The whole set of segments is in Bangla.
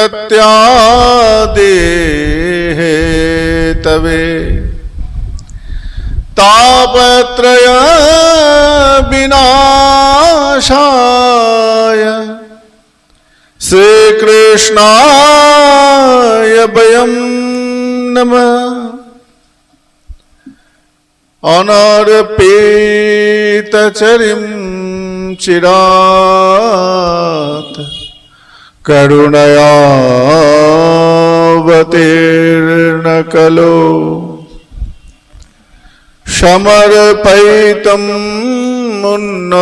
प्रत्यादेहे तवे तापत्रय विनाशाय श्रीकृष्णाय वयं नमः। अनर्पितचरिं चिरात् करुणयावतीर्ण कलो समर्पयितुम् उन्नतोज्ज्वलरसां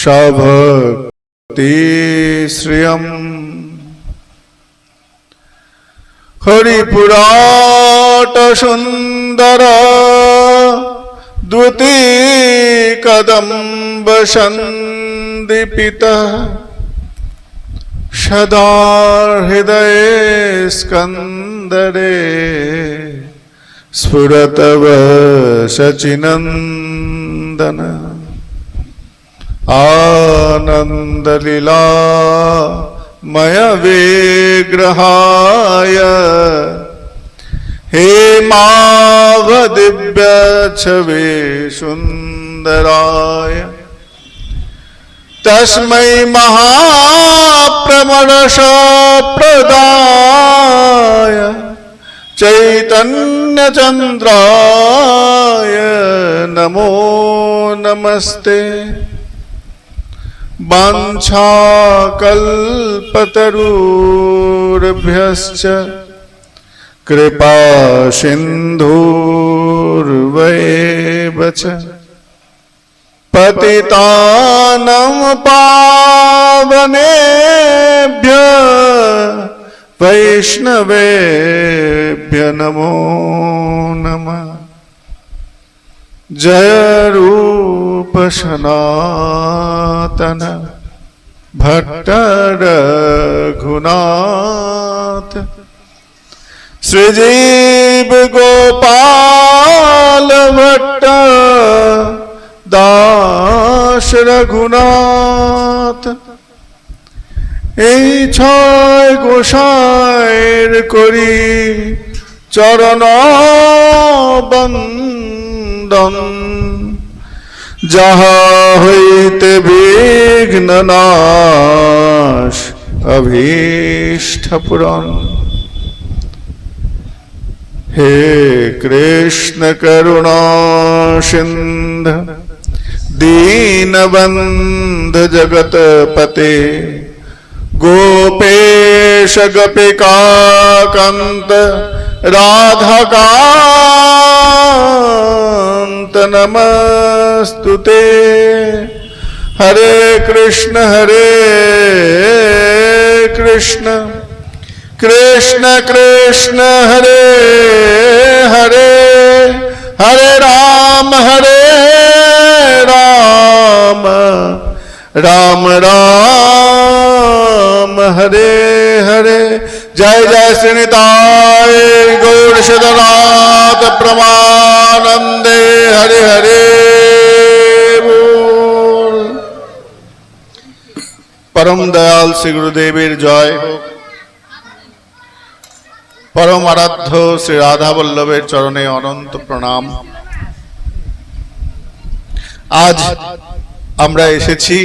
सभक्ति श्रियम्। हरिपुराट सुंदर द्युतिकदम्ब सन्दीपितः सदा हृदये स्कन्दरे स्फुरतव शचिनन्दन। आनन्दलीला मय विग्रहाय हेमावदिव्य छवि सुन्दराय तस्मै महाप्रमणश प्रदाय चैतन्यचन्द्राय नमो नमस्ते। वाञ्छाकल्पतरुभ्यश्च कृपा सिन्धुर्वैव च पतितानां पावनेभ्यः वैष्णवेभ्यो नमो नमः। जय रूप सनातन भट्ट रघुनाथ श्रीजीव गोपाल भट्ट दास रघुनाथ। এই ছয় গোসাইর করি চরণ বন্দন যাহা হইতে বিঘ্ন নাশ অভীষ্ট পূরণ। हे कृष्ण करुणा सिंधु दीनबंधु जगतपते गोपेश गोपिकाकांत राधाकांत नमस्तुते। हरे कृष्ण कृष्ण कृष्ण हरे हरे हरे राम राम राम हरे हरे। जय जय श्रीनिताय गौर सदनाथ प्रमानंदे हरे हरे बोल। परम दयाल श्री गुरुदेवेर जय हो। परम आराध्य श्री राधा वल्लभेर चरणे अनंत प्रणाम। आज আমরা এসেছি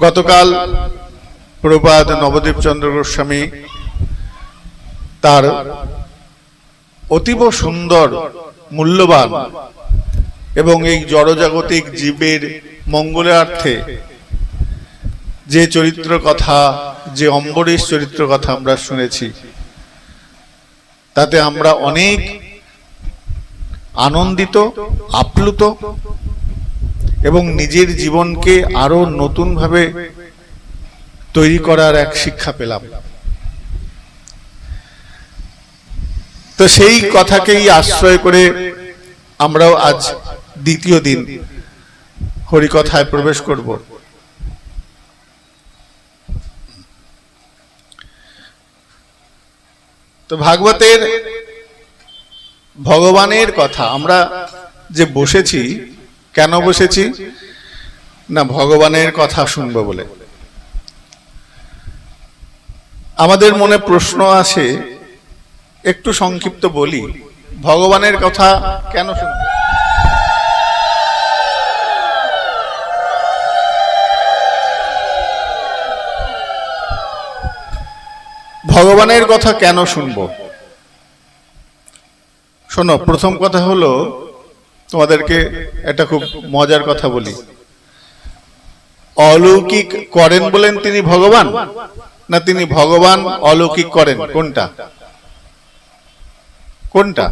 গতকাল প্রভুপাদ নবদ্বীপ চন্দ্র গোস্বামী তার অতীব সুন্দর মূল্যবান এবং এই জড়জাগতিক জীবের মঙ্গলার্থে যে চরিত্র কথা, যে অম্বরীশ চরিত্র কথা আমরা শুনেছি, তাতে আমরা অনেক আনন্দিত, আপ্লুত এবং নিজের জীবনকে আরো নতুন ভাবে তৈরি করার এক শিক্ষা পেলাম। তো সেই কথাকেই আশ্রয় করে আমরাও আজ দ্বিতীয় দিন হরিকথায় প্রবেশ করব। তো ভাগবতের ভগবানের কথা আমরা যে বসেছি, কেন বসেছি? না ভগবানের কথা শুনবো বলে? আমাদের মনে প্রশ্ন আসে, একটু সংক্ষিপ্ত বলি, ভগবানের কথা কেন শুনবো? ভগবানের কথা কেন শুনবো? শোনো, প্রথম কথা হলো, তোমাদেরকে একটা খুব মজার কথা বলি। অলৌকিক করেন বলেন তিনি ভগবান, না তিনি ভগবান অলৌকিক করেন? কোনটা কোনটা?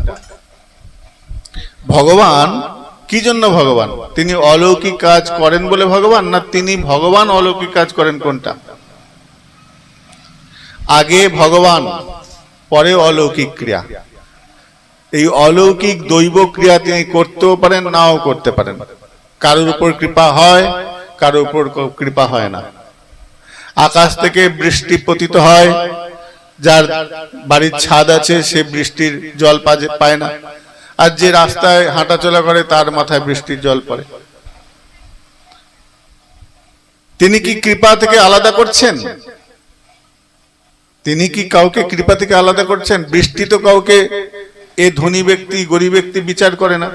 ভগবান কি জন্য ভগবান? তিনি অলৌকিক কাজ করেন বলে ভগবান, না তিনি ভগবান অলৌকিক কাজ করেন? কোনটা? আগে ভগবান, পরে অলৌকিক ক্রিয়া। এই অলৌকিক দৈব ক্রিয়া তিনি করতেও পারেন, নাও করতে পারেন। কারোর উপর কৃপা হয়, কারোর উপর কৃপা হয় না। আকাশ থেকে বৃষ্টি পতিত হয়, যার বাড়ির ছাদ আছে সে বৃষ্টির জল পায় না, আর যে রাস্তায় হাঁটাচলা করে তার মাথায় বৃষ্টির জল পড়ে। তিনি কি কৃপা থেকে আলাদা করছেন? তিনি কি কাউকে কৃপা থেকে আলাদা করছেন? বৃষ্টি তো কাউকে এ ধনী ব্যক্তি গরিব ব্যক্তি বিচার করে না।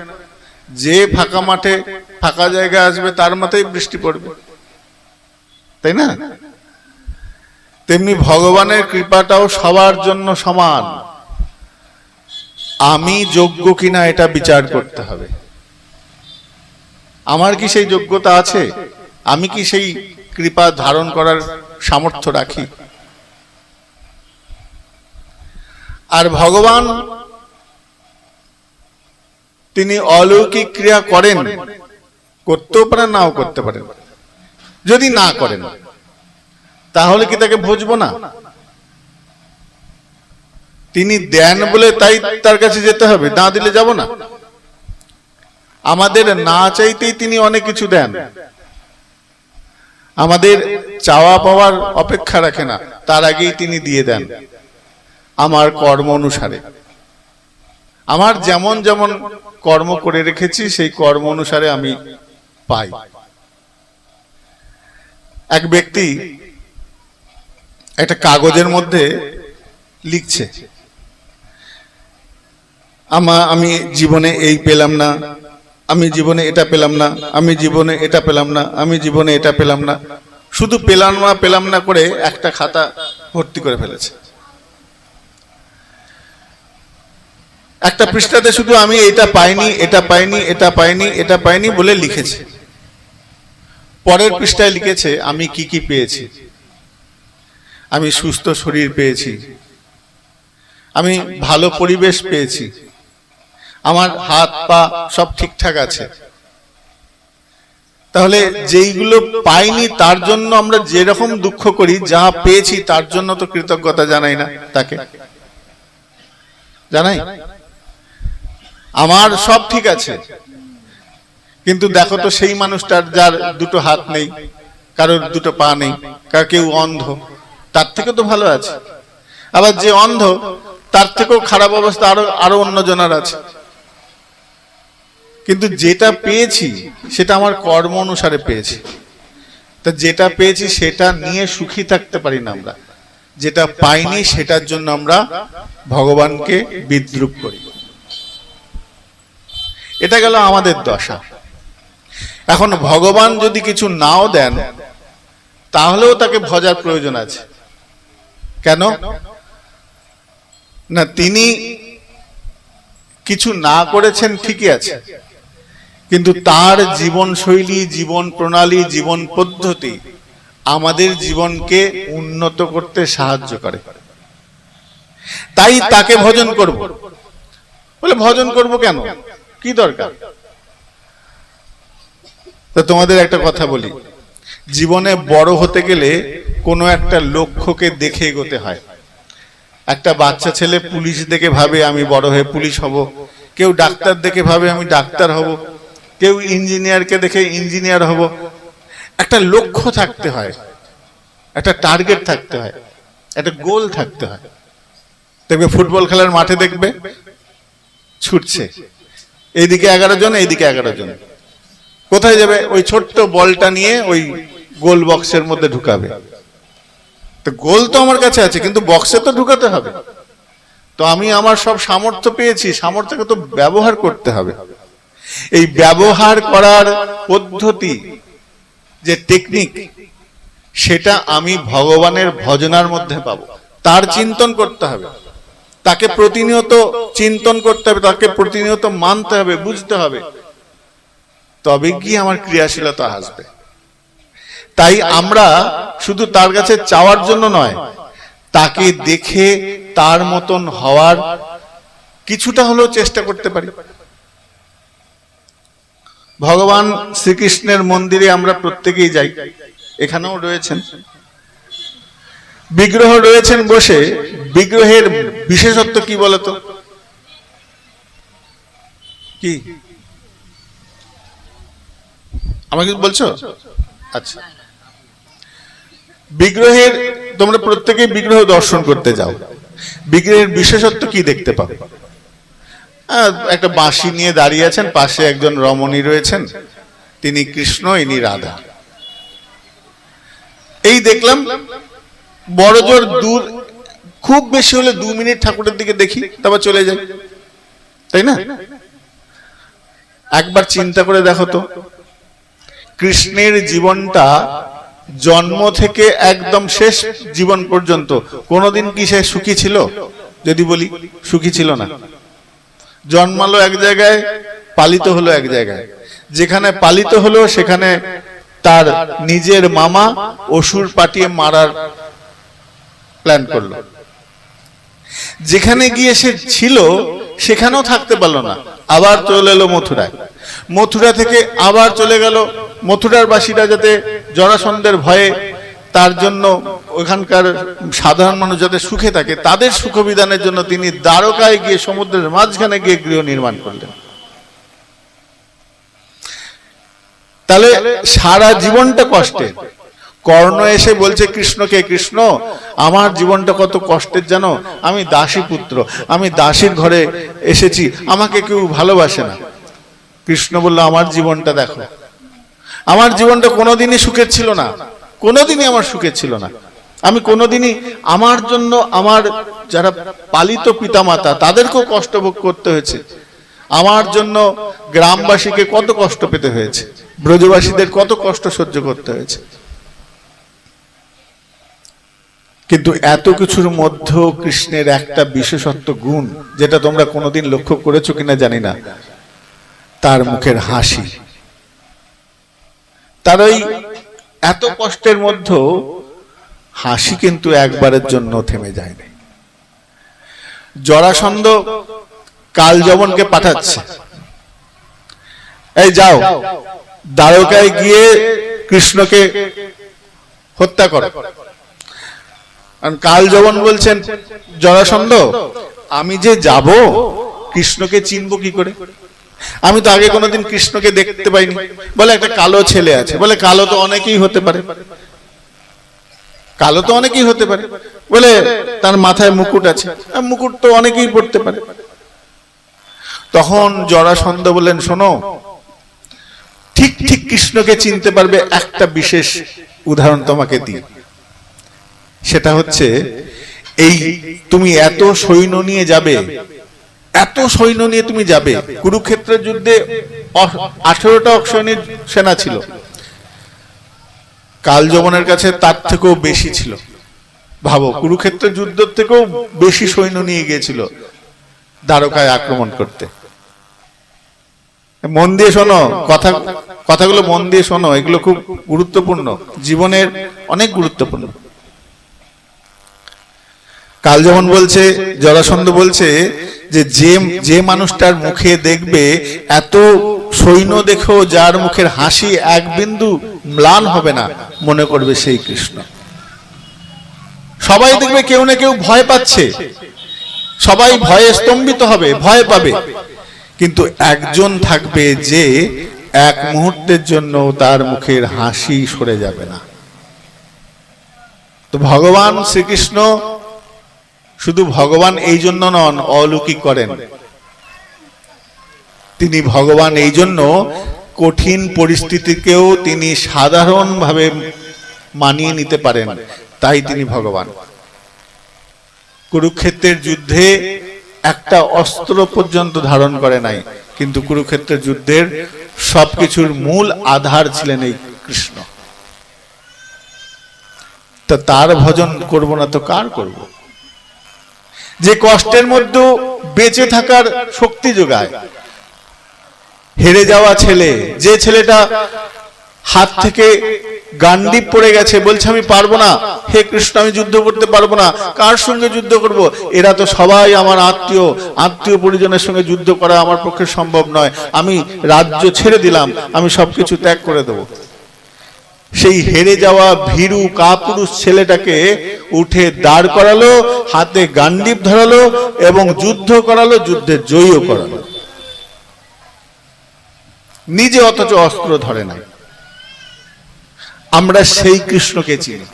যে ফাঁকা মাঠে ফাঁকা জায়গা আসবে তার মাথায় বৃষ্টি পড়বে, তাই না? তেমনি ভগবানের কৃপাটাও সবার জন্য সমান। আমি যোগ্য কিনা এটা বিচার করতে হবে। আমার কি সেই যোগ্যতা আছে? আমি কি সেই কৃপা ধারণ করার সামর্থ্য রাখি? আর ভগবান তিনি অলৌকিক ক্রিয়া করেন, করতেও পারেন, নাও করতে পারেন। যদি না করেন তাহলে কি তাকে ভজবো না? তিনি দেন বলে তাই তার কাছে যেতে হবে, না দিলে যাব না? আমাদের না চাইতেই তিনি অনেক কিছু দেন। আমাদের চাওয়া পাওয়ার অপেক্ষা রাখে না, তার আগেই তিনি দিয়ে দেন আমার কর্ম অনুসারে। আমার যেমন যেমন কর্ম করে রেখেছি সেই কর্ম অনুসারে আমি পাই। এক ব্যক্তি একটা কাগজের মধ্যে লিখছে, আমি জীবনে এই পেলাম না, আমি জীবনে এটা পেলাম না, আমি জীবনে এটা পেলাম না, আমি জীবনে এটা পেলাম না। শুধু পেলাম না করে একটা খাতা ভর্তি করে ফেলেছে। একটা পৃষ্ঠাতে শুধু আমি এটা পাইনি, এটা পাইনি, এটা পাইনি, এটা পাইনি বলে লিখেছে। পরের পৃষ্ঠায় লিখেছে আমি কি কি পেয়েছি। আমি সুস্থ শরীর পেয়েছি, আমি ভালো পরিবেশ পেয়েছি, আমার হাত পা সব ঠিকঠাক আছে। তাহলে যেইগুলো পাইনি তার জন্য আমরা যেরকম দুঃখ করি, যা পেয়েছি তার জন্য তো কৃতজ্ঞতা জানাই না তাকে? জানাই? আমার সব ঠিক আছে, কিন্তু দেখো তো সেই মানুষটার যার দুটো হাত নেই, কারোর দুটো পা নেই, কেউ অন্ধ, তার থেকে তো ভালো আছে। আবার যে অন্ধ তার থেকেও খারাপ অবস্থা আরো অন্যজনের আছে। কিন্তু যেটা পেয়েছি সেটা আমার কর্ম অনুসারে পেয়েছি। তা যেটা পেয়েছি সেটা নিয়ে সুখী থাকতে পারি না আমরা। যেটা পাইনি সেটার জন্য আমরা ভগবানকে বিদ্রূপ করি। এটা গেল আমাদের দশা। এখন ভগবান যদি কিছু নাও দেন তাহলেও তাকে ভজার প্রয়োজন আছে। কেন না? তিনি কিছু না করেছেন ঠিকই আছে, কিন্তু তার জীবনশৈলী, জীবন প্রণালী, জীবন পদ্ধতি আমাদের জীবনকে উন্নত করতে সাহায্য করে। তাই তাকে ভজন করব। বলে ভজন করব কেন? কি দরকার? তো তোমাদের একটা কথা বলি, জীবনে বড় হতে গেলে কোনো একটা লক্ষ্যকে দেখে এগোতে হয়। একটা বাচ্চা ছেলে পুলিশ দেখে ভাবে আমি বড় হয়ে পুলিশ হব, কেউ ডাক্তার দেখে ভাবে আমি ডাক্তার হব, কেউ ইঞ্জিনিয়ারকে দেখে ইঞ্জিনিয়ার হব। একটা লক্ষ্য থাকতে হয়, একটা টার্গেট থাকতে হয়, একটা গোল থাকতে হয়। দেখবে ফুটবল খেলার মাঠে দেখবে ছুটছে, এইদিকে 11 জন, এইদিকে 11 জন, কোথায় যাবে? ওই ছোট্ট বলটা নিয়ে ওই গোল বক্সের মধ্যে ঢুকাবে। তো গোল তো আমার কাছে আছে, কিন্তু বক্সে তো ঢুকাতে হবে। তো আমি আমার সব সামর্থ্য পেয়েছি, সামর্থ্যকে তো ব্যবহার করতে হবে। এই ব্যবহার করার পদ্ধতি, যে টেকনিক, সেটা আমি ভগবানের ভজনার মধ্যে পাবো। তার চিন্তন করতে হবে, তাকে প্রতিনিয়ত চিন্তন করতে হবে, তাকে প্রতিনিয়ত মানতে হবে, বুঝতে হবে, তবে কি আমার ক্রিয়াশীলতা আসবে। তাই আমরা শুধু তার কাছে চাওয়ার জন্য নয়, তাকে দেখে তার মতন হওয়ার কিছুটা হলেও চেষ্টা করতে পারি। ভগবান শ্রীকৃষ্ণের মন্দিরে আমরা প্রত্যেকেই যাই, এখানেও রয়েছেন বিগ্রহ রয়েছেন বসে। বিগ্রহের বিশেষত্ব কি বলতো? কি আমাকে বলছো? আচ্ছা, বিগ্রহের, তোমরা প্রত্যেকেই বিগ্রহ দর্শন করতে যাও, বিগ্রহের বিশেষত্ব কি দেখতে পাবে? একটা বাঁশি নিয়ে দাঁড়িয়ে আছেন, পাশে একজন রমণী রয়েছেন, তিনি কৃষ্ণ, ইনি রাধা। এই দেখলাম, বড় জোর দূর, খুব বেশি হলে 2 মিনিট ঠাকুরের দিকে দেখি, তারপর চলে যাই, তাই না? একবার চিন্তা করে দেখো তো, কৃষ্ণের জীবনটা জন্ম থেকে একদম শেষ জীবন পর্যন্ত কোনোদিন কি সে সুখী ছিল? যদি বলি, সুখী ছিল না। জন্মালো এক জায়গায়, পালিত হলো এক জায়গায়, যেখানে পালিত হলো সেখানে তার নিজের মামা অসুর পাঠিয়ে মারার প্ল্যান করলো। যেখানে গিয়ে সে ছিল সেখানেও থাকতে পারলো না, আবার চলে এলো মথুরায়। মথুরা থেকে আবার চলে গেল, মথুরার বাসীরা যাতে জরাসন্ধের ভয়ে, তার জন্য ওখানকার সাধারণ মানুষ যাতে সুখে থাকে, তাদের সুখ বিধানের জন্য তিনি দ্বারকায় গিয়ে সমুদ্রের মাঝখানে গিয়ে গৃহ নির্মাণ করলেন। তাহলে সারা জীবনটা কষ্টের। কর্ণ এসে বলছে কৃষ্ণকে, কৃষ্ণ আমার জীবনটা কত কষ্টের জানো, আমি দাসী পুত্র, আমি দাসীর ঘরে এসেছি, আমাকে কেউ ভালোবাসে না। কৃষ্ণ বলল, আমার জীবনটা দেখো, আমার জীবনটা কোনোদিনই সুখের ছিল না, কোনোদিনই আমার সুখের ছিল না। আমি কোনোদিনই আমার জন্য, আমার যারা পালিত পিতামাতা তাদেরকেও কষ্ট ভোগ করতে হয়েছে, আমার জন্য গ্রামবাসীকে কত কষ্ট পেতে হয়েছে, ব্রজবাসীদের কত কষ্ট সহ্য করতে হয়েছে। কিন্তু এত কিছুর মধ্যেও কৃষ্ণের একটা বিশেষত্ব গুণ, যেটা তোমরা কোনোদিন লক্ষ্য করেছো কিনা জানি না, তার মুখের হাসি। তার ওই এত কষ্টের মধ্যেও হাসি কিন্তু একবারের জন্য থেমে যায়নি। জরাসন্ধ কালযবনকে পাঠাচ্ছে, এই যাও দ্বারকায় গিয়ে কৃষ্ণকে হত্যা করো। কালযবন বলছেন, জরাসন্ধ আমি যে যাব, কৃষ্ণকে চিনবো কি করে? আমি তো আগে কোনোদিন কৃষ্ণকে দেখতে পাইনি। বলে একটা কালো ছেলে আছে, বলে কালো তো অনেকেই হতে পারে, কালো তো অনেকেই হতে পারে, বলে তার মাথায় মুকুট আছে, মুকুট তো অনেকেই পড়তে পারে। তখন জরাসন্ধ বললেন, শোনো, ঠিক ঠিক কৃষ্ণকে চিনতে পারবে একটা বিশেষ উদাহরণ তোমাকে দিই। সেটা হচ্ছে, এই তুমি এত সৈন্য নিয়ে যাবে, এত সৈন্য নিয়ে তুমি যাবে, কুরুক্ষেত্রের যুদ্ধে 18টা অক্ষৌহিণীর সেনা ছিল, কালযবনের কাছে তার থেকেও বেশি ছিল। ভাবো, কুরুক্ষেত্রের যুদ্ধ থেকেও বেশি সৈন্য নিয়ে গিয়েছিল দ্বারকায় আক্রমণ করতে। মন দিয়ে শোনো, কথাগুলো মন দিয়ে শোনো, এগুলো খুব গুরুত্বপূর্ণ, জীবনের অনেক গুরুত্বপূর্ণ। কালযবন বলছে, জরাসন্ধ বলছে যে যে মানুষটার মুখে দেখবে এত সৈন্য দেখেও যার মুখের হাসি এক বিন্দু ম্লান হবে না, মনে করবে সেই কৃষ্ণ। সবাই দেখবে কেউ না কেউ ভয় পাচ্ছে, সবাই ভয়ে স্তম্ভিত হবে, ভয় পাবে, কিন্তু একজন থাকবে যে এক মুহূর্তের জন্য তার মুখের হাসি সরে যাবে না। তো ভগবান শ্রীকৃষ্ণ শুধু ভগবান এই জন্য নন, অলৌকিক করেন। তিনি ভগবান এই জন্য কঠিন পরিস্থিতিকেও তিনি সাধারণভাবে মানিয়ে নিতে পারেন, তাই তিনি ভগবান। কুরুক্ষেত্রের যুদ্ধে একটা অস্ত্র পর্যন্ত ধারণ করে নাই, কিন্তু কুরুক্ষেত্রের যুদ্ধের সবকিছুর মূল আধার ছিলেন এই কৃষ্ণ। তা তার ভজন করব না তো কার করব? যে কষ্টের মধ্যে বেঁচে থাকার শক্তি যোগায়। হেরে যাওয়া ছেলে, যে ছেলেটা হাত থেকে গান্ডীব পড়ে গেছে, বলছে আমি পারবো না, হে কৃষ্ণ আমি যুদ্ধ করতে পারবো না, কার সঙ্গে যুদ্ধ করব? এরা তো সবাই আমার আত্মীয় পরিজনের সঙ্গে যুদ্ধ করা আমার পক্ষে সম্ভব নয়, আমি রাজ্য ছেড়ে দিলাম, আমি সবকিছু ত্যাগ করে দেব। সেই হেরে যাওয়া ভীরু কাপুরুষ ছেলেটাকে উঠে দাঁড় করালো, হাতে গান্ডীব ধরালো এবং যুদ্ধ করালো, যুদ্ধে জয়ীও করালো। নিজে অথচ অস্ত্র ধরে নাই। আমরা সেই কৃষ্ণকে চিনি,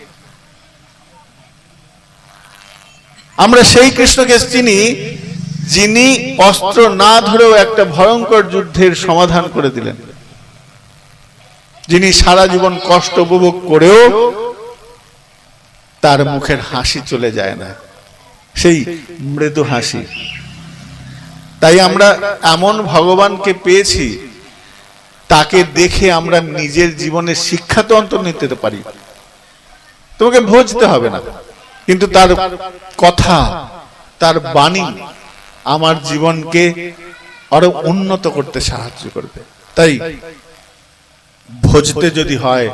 আমরা সেই কৃষ্ণকে চিনি যিনি অস্ত্র না ধরেও একটা ভয়ঙ্কর যুদ্ধের সমাধান করে দিলেন, যিনি সারা জীবন কষ্ট উপভোগ করেও তার মুখের হাসি চলে যায় না, সেই মৃদু হাসি। তাই আমরা এমন ভগবানকে পেয়েছি, তাকে দেখে আমরা নিজের জীবনের শিক্ষা তো অন্তর নিতে পারি। তোমাকে বুঝতে হবে না, কিন্তু তার কথা, তার বাণী আমার জীবনকে আরো উন্নত করতে সাহায্য করবে। তাই ভজতে যদি হয়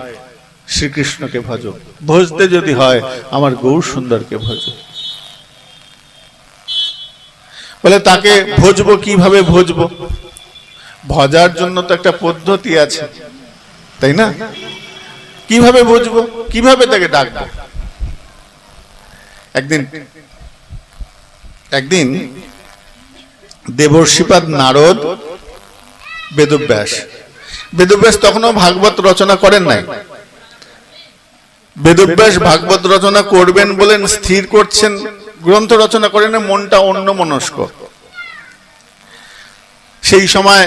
শ্রীকৃষ্ণকে ভজো, ভজতে যদি হয় আমার গৌর সুন্দরকে ভজো। বলে তাকে ভজবো কিভাবে ভজবো? ভজার জন্য তো একটা পদ্ধতি আছে, তাই না? কিভাবে ভজবো, কিভাবে তাকে ডাকবো? একদিন দেবর্ষিপাদ নারদ বেদব্যাস তখনও ভাগবত রচনা করেন নাই। বেদব্যাস ভাগবত রচনা করবেন বলেন স্থির করছেন, গ্রন্থ রচনা করেন, মনটা অন্যমনস্ক। সেই সময়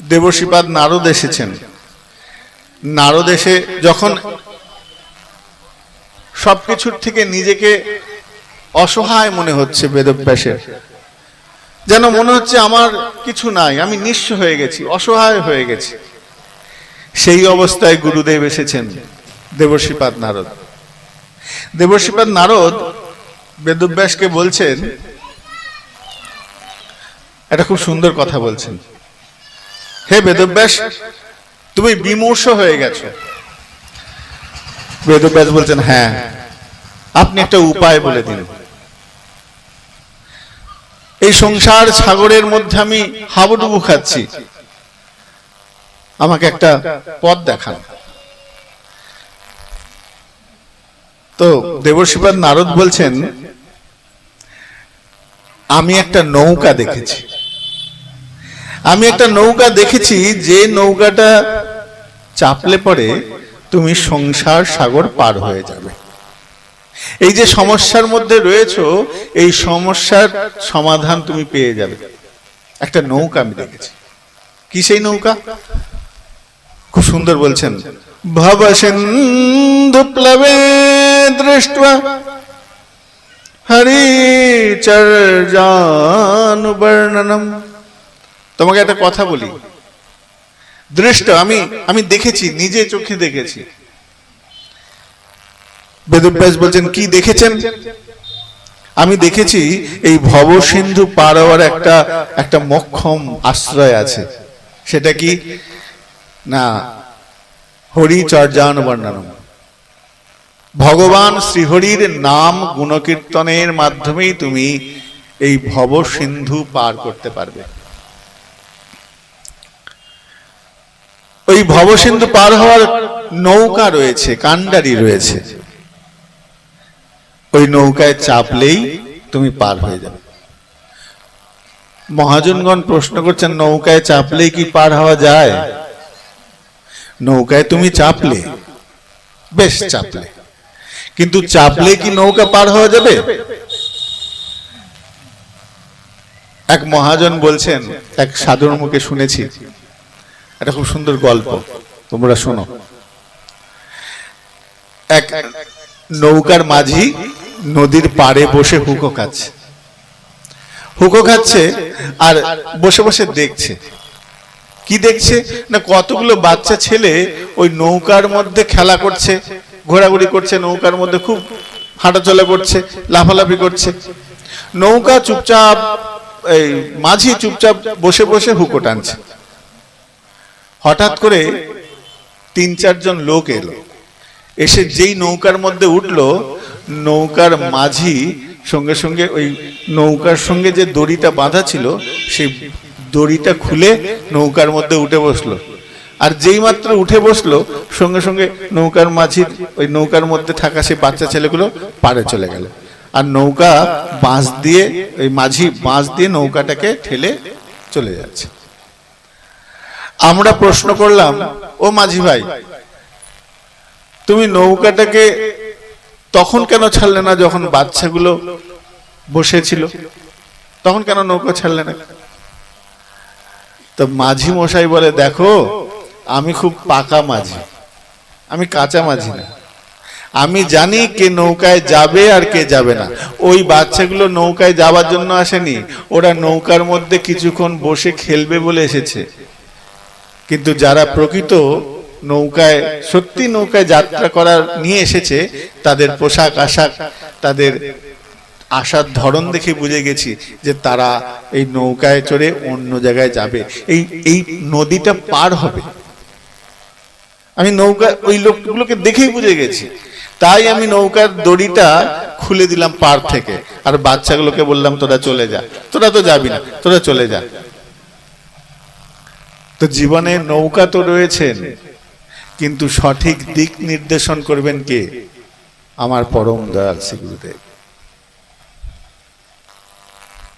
দেবর্ষিপাদ নারদ এসেছেন। নারদ এসে যখন সবকিছুর থেকে নিজেকে অসহায় মনে হচ্ছে বেদব্যাসের, যেন মনে হচ্ছে আমার কিছু নাই, আমি নিঃস্ব হয়ে গেছি, অসহায় হয়ে গেছি, সেই অবস্থায় গুরুদেব এসেছেন দেবর্ষিপাদ নারদ। দেবর্ষিপাদ নারদ বেদব্যাসকে বলছেন একটা খুব সুন্দর কথা বলছেন, হে বেদব্যাস তুমি বিমর্ষ হয়ে গেছো। বেদব্যাস বলছেন হ্যাঁ, আপনি একটা উপায় বলে দিন। এই সংসার সাগরের মধ্যে আমি হাবুডুবু খাচ্ছি, আমাকে একটা পথ দেখান। তো দেবর্ষিপাদ নারদ বলছেন আমি একটা নৌকা দেখেছি, আমি একটা নৌকা দেখেছি, যে নৌকাটা চাপলে পরে তুমি সংসার সাগর পার হয়ে যাবে। এই যে সমস্যার মধ্যে রয়েছো, এই সমস্যার সমাধান তুমি পেয়ে যাবে। একটা নৌকা আমি দেখেছি। কি সেই নৌকা? খুব সুন্দর বলছেন, ভব সিন্ধু প্লবে দৃষ্ট্বা হরি চর্যানুবর্ণনম। তোমাকে একটা কথা বলি, দৃষ্ট আমি দেখেছি, নিজে চোখে দেখেছি। বেদব্যাস বলছেন কি দেখেছেন? আমি দেখেছি এই ভব সিন্ধু পার হওয়ার একটা মোক্ষম আশ্রয় আছে। সেটা কি না? হরি চর্যানুবর্ণনম। ভগবান শ্রীহরির নাম গুণকীর্তনের মাধ্যমেই তুমি এই ভব সিন্ধু পার করতে পারবে। ওই ভব সিন্ধু পার হওয়ার নৌকা রয়েছে, কান্ডারি রয়েছে, ওই নৌকায় চাপলেই তুমি পার হয়ে যাবে। মহাজনগণ প্রশ্ন করছেন নৌকায় চাপলেই কি পার হওয়া যায়? নৌকায় তুমি চাপলে, বেশ চাপলে, কিন্তু চাপলে কি নৌকা পার হওয়া যাবে? এক মহাজন বলছেন, এক সাধুর মুখে শুনেছি, এটা খুব সুন্দর গল্প, তোমরা শোনো। এক নৌকার মাঝি নদীর পাড়ে বসে হুঁকো খাচ্ছে, হুঁকো খাচ্ছে আর বসে বসে দেখছে। কি দেখছে না, কতগুলো বাচ্চা ছেলে ওই নৌকার মধ্যে খেলা করছে, ঘোরাঘুরি করছে, নৌকার মধ্যে খুব হাঁটাচলা করছে, লাফালাফি করছে। নৌকা চুপচাপ, এই মাঝি চুপচাপ বসে বসে হুঁকো টানছে। হঠাৎ করে ৩-৪ জন লোক এলো, এসে যেই নৌকার মধ্যে উঠলো, নৌকার মাঝি সঙ্গে সঙ্গে ওই নৌকার সঙ্গে যে দড়িটা বাঁধা ছিল সেই দড়িটা খুলে নৌকার মধ্যে উঠে বসলো। আর যেই মাত্র উঠে বসলো, সঙ্গে সঙ্গে নৌকার মাঝির ওই নৌকার মধ্যে থাকা সেই বাচ্চা ছেলেগুলো পাড়ে চলে গেল। আর নৌকা বাঁশ দিয়ে, ওই মাঝি বাঁশ দিয়ে নৌকাটাকে ঠেলে চলে যাচ্ছে। আমরা প্রশ্ন করলাম, ও মাঝি ভাই, তুমি নৌকাটাকে তখন কেন ছাড়লে না যখন বাচ্চাগুলো বসেছিল? তখন কেন নৌকা ছাড়লে না? তো মাঝি মশাই বলে, দেখো আমি খুব পাকা মাঝি, আমি কাঁচা মাঝি না। আমি জানি কে নৌকায় যাবে আর কে যাবে না। ওই বাচ্চাগুলো নৌকায় যাওয়ার জন্য আসেনি, ওরা নৌকার মধ্যে কিছুক্ষণ বসে খেলবে বলে এসেছে। কিন্তু যারা প্রকৃত নৌকায়, সত্যি নৌকায় যাত্রা করার নিয়ে এসেছে, তাদের পোশাক আশাক, তাদের আসার ধরন দেখে বুঝে গেছি যে তারা এই নৌকায় চড়ে অন্য জায়গায় যাবে, এই নদীটা পার হবে। আমি নৌকা ওই লোকগুলোকে দেখেই বুঝে গেছি। তাই আমি নৌকার দড়িটা খুলে দিলাম পার থেকে, আর বাচ্চাগুলোকে বললাম, তোরা চলে যা, তোরা তো যাবি না, তোরা চলে যা। তো জীবনে নৌকা তো রয়েছেন, কিন্তু সঠিক দিক নির্দেশন করবেন কে? আমার পরম দয়াল শ্রী গুরুদেব।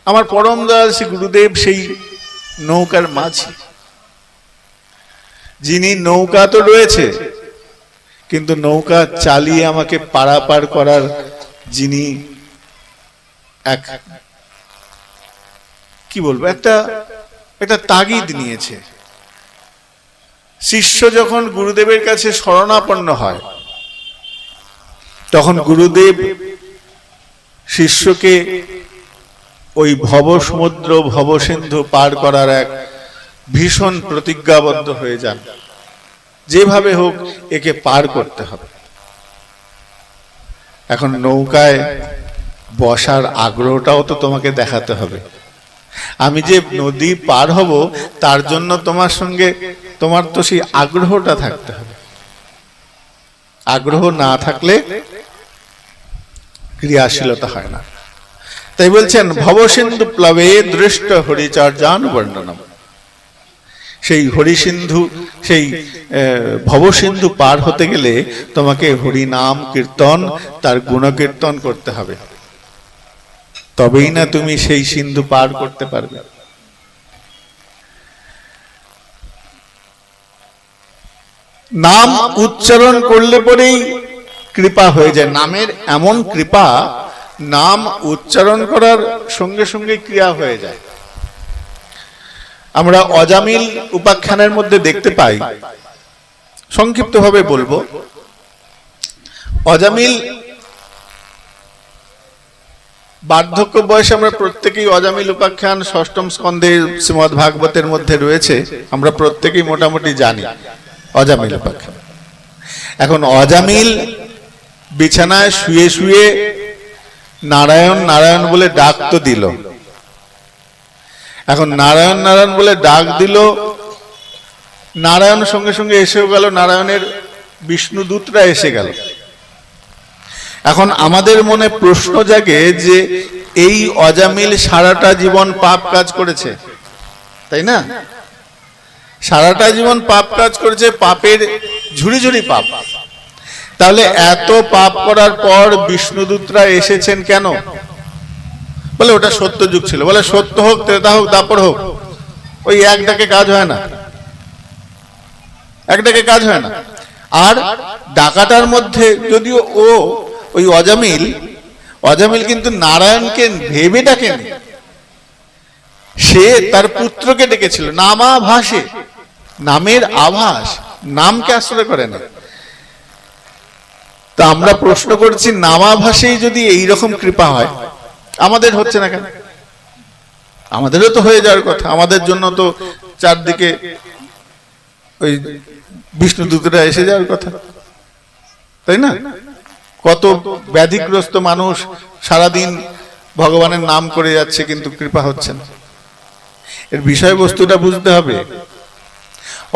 আমার পরম দয়াল শ্রী গুরুদেব সেই নৌকার মাঝি, যিনি নৌকা তো রয়েছে, কিন্তু নৌকা চালিয়ে আমাকে পারাপার করার যিনি এক, কি বলবো, একটা তাগিদ নিয়েছে। শিষ্য যখন গুরুদেবের কাছে শরণাপন্ন হয়, তখন গুরুদেব শিষ্যকে ওই ভব সমুদ্র ভবসিন্ধু পার করার এক ভীষণ প্রতিজ্ঞাবদ্ধ হয়ে যান, যেভাবে হোক একে পার করতে হবে। এখন নৌকায় বসার আগ্রহটাও তো তোমাকে দেখাতে হবে। আমি যে নদী পার হব, তার জন্য তোমার সঙ্গে তোমার তো সেই আগ্রহটা থাকতে হবে। আগ্রহ না থাকলে ক্রিয়াশীলতা হয় না। তাই বলছেন, ভবসিন্ধু প্লবে দৃষ্ট হরিচর্যান বর্ণনম। সেই হরিসিন্ধু, সেই ভবসিন্ধু পার হতে গেলে তোমাকে হরি নাম কীর্তন, তার গুণকীর্তন করতে হবে, তবেই না তুমি সেই সিন্ধু পার করতে পারবে। নাম উচ্চারণ করলে পরেই কৃপা হয়ে যায়। নামের এমন কৃপা, নাম উচ্চারণ করার সঙ্গে সঙ্গে ক্রিয়া হয়ে যায়। আমরা অজামিল উপাখ্যানের মধ্যে দেখতে পাই, সংক্ষিপ্তভাবে বলবো। অজামিল বার্ধক্য বয়সে, আমরা প্রত্যেকেই অজামিল উপাখ্যান ষষ্ঠম স্কন্ধে শ্রীমদ্ ভাগবতের মধ্যে রয়েছে, আমরা প্রত্যেকেই মোটামুটি জানি অজামিল উপাখ্যান। এখন অজামিল বিছানায় শুয়ে শুয়ে নারায়ণ নারায়ণ বলে ডাক তো দিল। এখন নারায়ণ নারায়ণ বলে ডাক দিল, নারায়ণ সঙ্গে সঙ্গে এসেও গেল, নারায়ণের বিষ্ণুদূতরা এসে গেল। এখন আমাদের মনে প্রশ্ন জাগে যে এই অজামিল সারাটা জীবন পাপ কাজ করেছে, তাই না? সারাটা জীবন পাপ কাজ করেছে, পাপের ঝুড়ি ঝুড়ি পাপ। তাহলে এত পাপ করার পর বিষ্ণুদূতরা এসেছেন কেন? বলে ওটা সত্য যুগ ছিল। বলে সত্য হোক, ত্রেতা হোক, দাপর হোক, ওই এক ডাকে কাজ হয় না, এক ডাকে কাজ হয় না। আর ডাকাটার মধ্যে যদিও ওই অজামিল কিন্তু নারায়ণকে ভেবে ডাকেনি, সে তার পুত্রকে ডেকেছিল নামা ভাষে। নামের আভাস, নামকে আশ্রয় করে না। তা আমরা প্রশ্ন করছি, নামাভাসেই যদি এইরকম কৃপা হয়, আমাদের হচ্ছে না কেন? আমাদেরও তো হয়ে যাওয়ার কথা। আমাদের জন্য তো চারদিকে ওই বিষ্ণুদূতরা এসে যাওয়ার কথা, তাই না? কত ব্যাধিগ্রস্ত মানুষ সারাদিন ভগবানের নাম করে যাচ্ছে, কিন্তু কৃপা হচ্ছে না। এর বিষয়বস্তুটা বুঝতে হবে।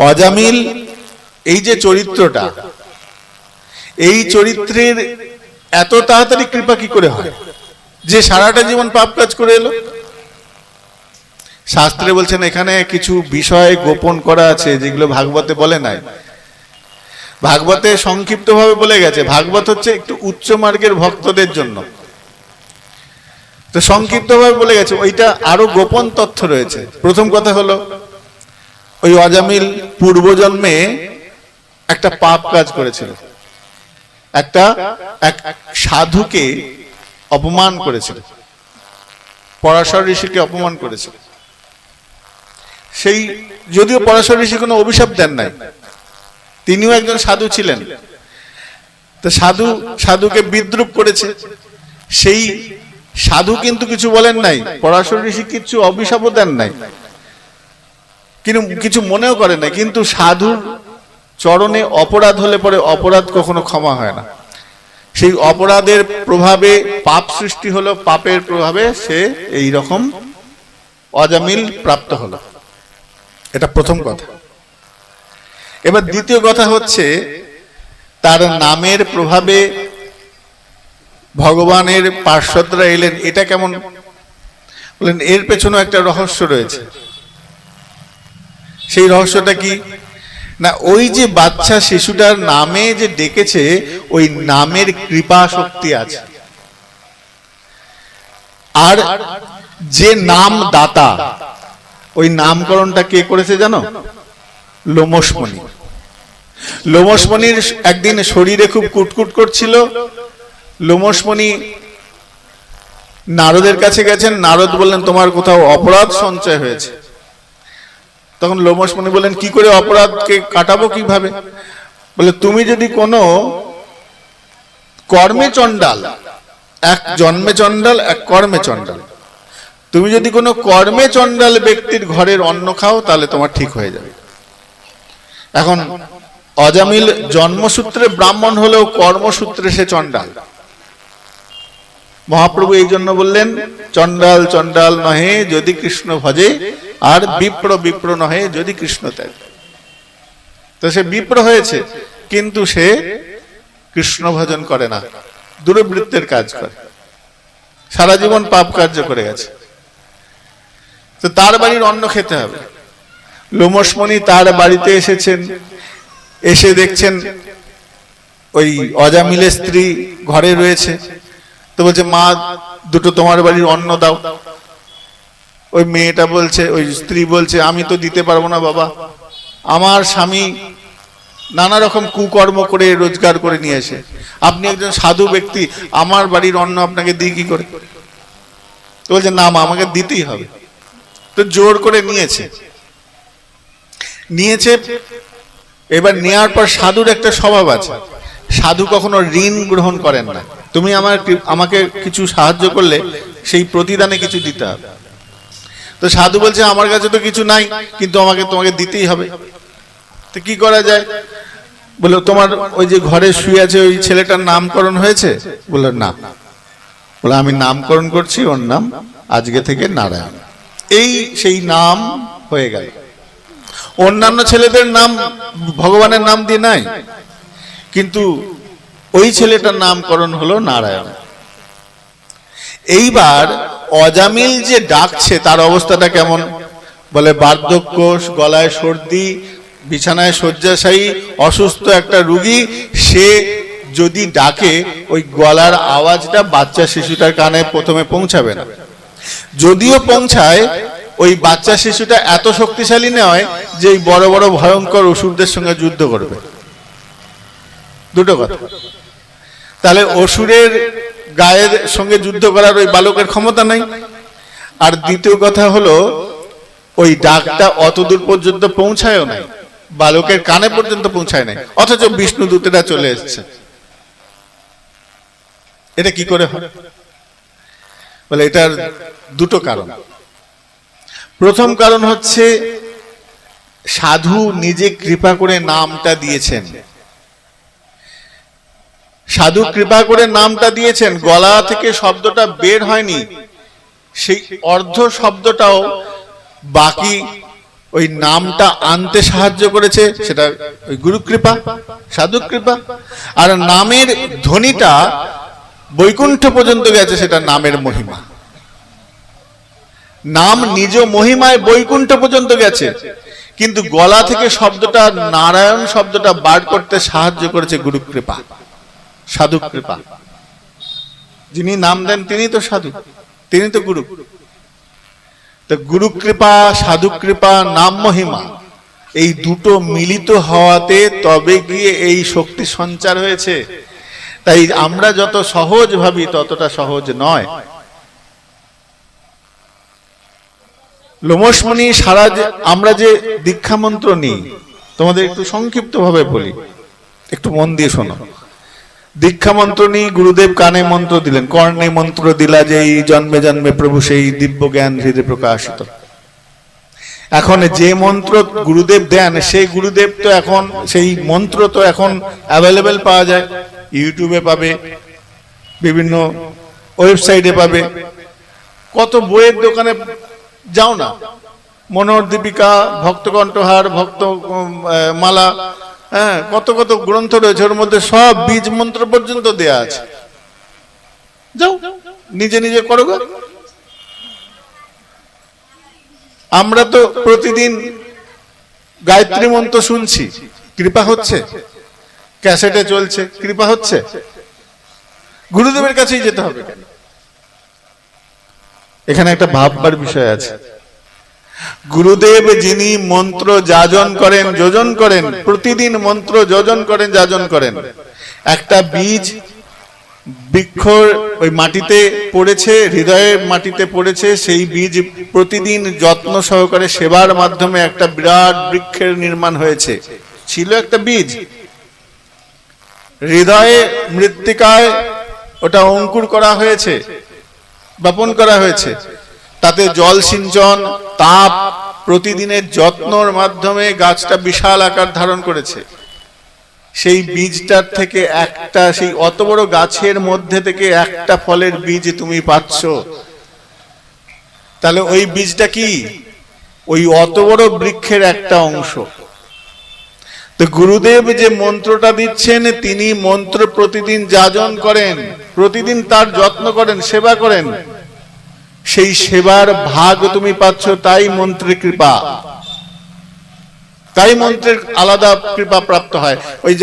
অজামিল এই যে চরিত্রটা, এই চরিত্রের এত তাড়াতাড়ি কৃপা কি করে হয়, যে সারাটা জীবন পাপ কাজ করে এলো? শাস্ত্রে বলছেন এখানে কিছু বিষয় গোপন করা আছে, যেগুলো ভাগবতে বলে নাই। ভাগবতে সংক্ষিপ্ত ভাবে বলে গেছে, ভাগবত হচ্ছে একটু উচ্চ মার্গের ভক্তদের জন্য, তো সংক্ষিপ্ত ভাবে বলে গেছে। ওইটা আরো গোপন তথ্য রয়েছে। প্রথম কথা হলো, ওই অজামিল পূর্বজন্মে একটা পাপ কাজ করেছিল, এক সাধুকে অপমান করেছিল, পরাশর ঋষিকে অপমান করেছিল। সেই, যদিও পরাশর ঋষি কোনো অভিশাপ দেন নাই, তিনিও একজন সাধু ছিলেন, তো সাধুকে বিদ্রুপ করেছে। সেই সাধু কিন্তু কিছু বলেন নাই, পরাশর ঋষি কিছু অভিশাপও দেন নাই, কিন্তু কিছু মনেও করেন নাই। কিন্তু সাধুর চরণে অপরাধ হলে পরে অপরাধ কখনো ক্ষমা হয় না। সেই অপরাধের প্রভাবে পাপ সৃষ্টি হলো, পাপের প্রভাবে সে এই রকম অজামিল প্রাপ্ত হলো। এটা প্রথম কথা। এবার দ্বিতীয় কথা হচ্ছে, তার নামের প্রভাবে ভগবানের পার্শ্বদরা এলেন। এটা কেমন? বলেন এর পেছনে একটা রহস্য রয়েছে। সেই রহস্যটা কি না, ওই যে বাচ্চা শিশুটার নামে যে ডেকেছে, ওই নামের কৃপা শক্তি আছে। আর যে নাম দাতা, ওই নামকরণটা কে করেছে জানো? লোমশমণি। লোমশমণির একদিন শরীরে খুব কুটকুট করছিল। লোমশমণি নারদের কাছে গেছেন। নারদ বললেন, তোমার কোথাও অপরাধ সঞ্চয় হয়েছে। তখন লোমশমণি বললেন, কি করে অপরাধকে কাটাবো কিভাবে? বলে, তুমি যদি কোনো কর্মে চণ্ডাল, এক জন্মে চণ্ডাল, এক কর্মে চণ্ডাল, তুমি যদি কোনো কর্মে চণ্ডাল ব্যক্তির ঘরের অন্ন খাও, তাহলে তোমার ঠিক হয়ে যাবে। এখন অজামিল জন্মসূত্রে ব্রাহ্মণ হলেও কর্মসূত্রে সে চণ্ডাল। মহাপ্রভু এই জন্য বললেন, চণ্ডাল চণ্ডাল নহে যদি কৃষ্ণ ভজে, আর বিপ্র বিপ্র নহে যদি কৃষ্ণ ত্যাগ। তো সে বিপ্র হয়েছে, কিন্তু সে কৃষ্ণ ভজন করে না, দুর্বৃত্তের কাজ করে, সারা জীবন পাপ কার্য করে গেছে। তো তার বাড়ির অন্ন খেতে হবে। লোমশমণি তার বাড়িতে এসেছেন, এসে দেখছেন ওই অজামিলের স্ত্রী ঘরে রয়েছে। তো বলছে, মা, দুটো তোমার বাড়ির অন্ন দাও। ওই মেয়েটা বলছে, ওই স্ত্রী বলছে, আমি তো দিতে পারবো না বাবা, আমার স্বামী নানা রকম কুকর্ম করে রোজগার করে নিয়ে এসে, আপনি একজন সাধু ব্যক্তি, আমার বাড়ির অন্ন আপনাকে দিই কি করে? তো বলছে, না মা, আমাকে দিতেই হবে। তো জোর করে নিয়েছে। এবার নেওয়ার পর সাধুর একটা স্বভাব আছে, সাধু কখনো ঋণ গ্রহণ করেন না। তুমি আমাকে কিছু সাহায্য করলে সেই প্রতিদানে কিছু দিতে হবে। তো সাধু বলছে, আমার কাছে তো কিছু নাই, কিন্তু তোমাকে দিতেই হবে। তো কি করা যায়? বললো, তোমার ওই যে ঘরে শুয়ে আছে ওই ছেলেটার নামকরণ হয়েছে? বললো, না। বলে, আমি নামকরণ করছি, ওর নাম আজকে থেকে নারায়ণ। এই সেই নাম হয়ে গেল। অন্যান্য ছেলেদের নাম ভগবানের নাম দিয়ে নাই, কিন্তু ওই ছেলেটার নামকরণ হলো নারায়ণ। এইবার অজামিল যে ডাকছে, তার অবস্থাটা কেমন? বলে, বার্ধক্য, গলায় সর্দি, বিছানায় শয্যাশায়ী, অসুস্থ একটা রুগী, সে যদি ডাকে, ওই গলার আওয়াজটা বাচ্চা শিশুটার কানে প্রথমে পৌঁছাবে না। যদিও পৌঁছায়, ওই বাচ্চা শিশুটা এত শক্তিশালী নয় যে এই বড় বড় ভয়ঙ্কর অসুরদের সঙ্গে যুদ্ধ করবে। দুটো কথা। তাহলে অসুরের গায়ের সঙ্গে যুদ্ধ করার ওই বালকের ক্ষমতা নাই। আর দ্বিতীয় কথা হলো, ওই ডাকটা অতদূর পর্যন্ত পৌঁছায়ও নাই। বালকের কানে পর্যন্ত পৌঁছায় নাই, অথচ বিষ্ণু দূতেরা চলে এসেছে। এটা কি করে হয়? বলে এটার দুটো কারণ। প্রথম কারণ হচ্ছে সাধু নিজে কৃপা করে নামটা দিয়েছেন। সাধু কৃপা করে নামটা দিয়েছেন, গলা থেকে শব্দটা বের হয়নি, সেই অর্ধ শব্দটাও বাকি ওই নামটা আনতে সাহায্য করেছে, সেটা ওই গুরু কৃপা, সাধু কৃপা। আর নামের ধ্বনিটা বৈকুণ্ঠ পর্যন্ত গেছে, সেটা নামের মহিমা। নাম নিজ মহিমায় বৈকুণ্ঠ পর্যন্ত গেছে, কিন্তু গলা থেকে শব্দটা, নারায়ণ শব্দটা বার করতে সাহায্য করেছে গুরু কৃপা, সাধু কৃপা। যিনি নাম দেন তিনি তো সাধু, তিনি তো গুরু। তো গুরু কৃপা, সাধু কৃপা, নাম মহিমা, এই দুটো মিলিত হওয়াতে তবে গিয়ে এই শক্তি সঞ্চার হয়েছে। তাই আমরা যত সহজ ভাবি ততটা সহজ নয়। লোমসমণি সারা আমরা যে দীক্ষা মন্ত্র নিই, তোমাদের একটু সংক্ষিপ্ত ভাবে বলি, একটু মন দিয়ে শোনো। দীক্ষা মন্ত্র নিয়ে গুরুদেব কানে মন্ত্র দিলেন, কর্ণে মন্ত্র দিলা যে এই জন্মে জন্মে প্রভু সেই দিব্য জ্ঞান হৃদয়ে প্রকাশিত। এখন যে মন্ত্র গুরুদেব দেন, সেই গুরুদেব তো এখন সেই মন্ত্র তো এখন অ্যাভেলেবেল পাওয়া যায়, ইউটিউবে পাবে, বিভিন্ন ওয়েবসাইটে পাবে। কত বইয়ের দোকানে যাও না, মনোহর দীপিকা, ভক্তকণ্ঠহার, ভক্ত মালা, হ্যাঁ, কত কত গ্রন্থ রয়েছে, ওর মধ্যে সব বীজ মন্ত্র পর্যন্ত দেয়া আছে। যাও নিজে নিজে করো। আমরা তো প্রতিদিন গায়ত্রী মন্ত্র শুনছি, কৃপা হচ্ছে, ক্যাসেটে চলছে, কৃপা হচ্ছে। গুরুদেবের কাছেই যেতে হবে কেন? এখানে একটা ভাববার বিষয় আছে। গুরুদেব যিনি মন্ত্র যাজন করেন, যোজন করেন, প্রতিদিন মন্ত্র যোজন করেন, যাজন করেন। একটা বীজ বৃক্ষ ওই মাটিতে পড়েছে, হৃদয়ের মাটিতে পড়েছে, সেই বীজ প্রতিদিন যত্ন সহকারে সেবার মাধ্যমে একটা বিরাট বৃক্ষের নির্মাণ হয়েছে। ছিল একটা বীজ, হৃদয়ে মৃত্তিকায় ওটা অঙ্কুর করা হয়েছে, বপন করা হয়েছে। তাতে জল সিঞ্চন, তাপ, প্রতিদিনের যত্নর মাধ্যমে গাছটা বিশাল আকার ধারণ করেছে। সেই বীজটার থেকে একটা, সেই অত বড় গাছের মধ্যে থেকে একটা ফলের বীজ তুমি পাচ্ছ, তাহলে ওই বীজটা কি? ওই অত বড় বৃক্ষের একটা অংশ। তো গুরুদেব যে মন্ত্রটা দিচ্ছেন, তিনি মন্ত্র প্রতিদিন যাজন করেন, প্রতিদিন তার যত্ন করেন, সেবা করেন। সেই সেবার ভাগ তুমি পাচ্ছ, তাই মন্ত্রের কৃপা, তাই মন্ত্রের আলাদা কৃপা প্রাপ্ত হয়। ওই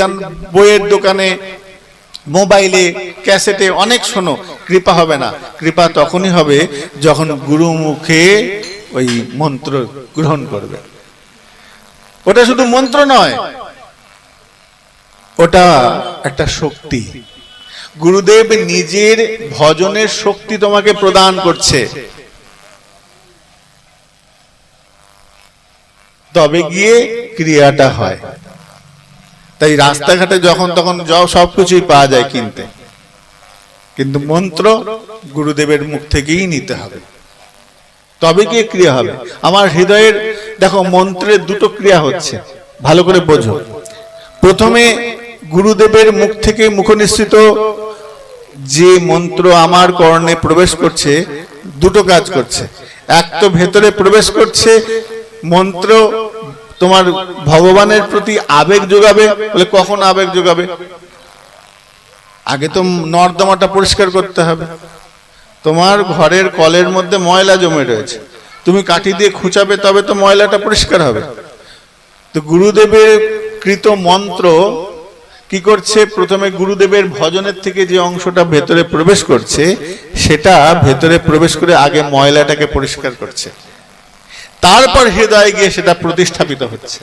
বইয়ের দোকানে, মোবাইলে, ক্যাসেটে অনেক শোনো, কৃপা হবে না। কৃপা তখনই হবে যখন গুরু মুখে ওই মন্ত্র গ্রহণ করবে। ওটা শুধু মন্ত্র নয়, ওটা একটা শক্তি। গুরুদেব নিজের ভজনের শক্তি তোমাকে প্রদান করছে, তবে গিয়ে ক্রিয়াটা হয়। তাই রাস্তাঘাটে যখন তখন যাও, সবকিছুই পাওয়া যায় কিনতে, কিন্তু মন্ত্র গুরুদেবের মুখ থেকেই নিতে হবে, তবে গিয়ে ক্রিয়া হবে। আমার হৃদয়ের দেখো, মন্ত্রের দুটো ক্রিয়া হচ্ছে, ভালো করে বোঝো। প্রথমে গুরুদেবের মুখ থেকে মুখনিসৃত যে মন্ত্র আমার কর্ণে প্রবেশ করছে, দুটো কাজ করছে। এক তো ভেতরে প্রবেশ করছে, মন্ত্র তোমার ভগবানের প্রতি আবেগ যোগাবে। বলে কখন আবেগ যোগাবে? আগে তো নর্দমাটা পরিষ্কার করতে হবে। তোমার ঘরের কলের মধ্যে ময়লা জমে রয়েছে, তুমি কাঠি দিয়ে খুঁচাবে, তবে তো ময়লাটা পরিষ্কার হবে। তো গুরুদেবের কৃত মন্ত্র কি করছে? প্রথমে গুরুদেবের ভজনের থেকে যে অংশটা ভেতরে প্রবেশ করছে, সেটা ভেতরে প্রবেশ করে আগে ময়লাটাকে পরিষ্কার করছে, তারপর হৃদয়ে গিয়ে সেটা প্রতিষ্ঠাপিত হচ্ছে।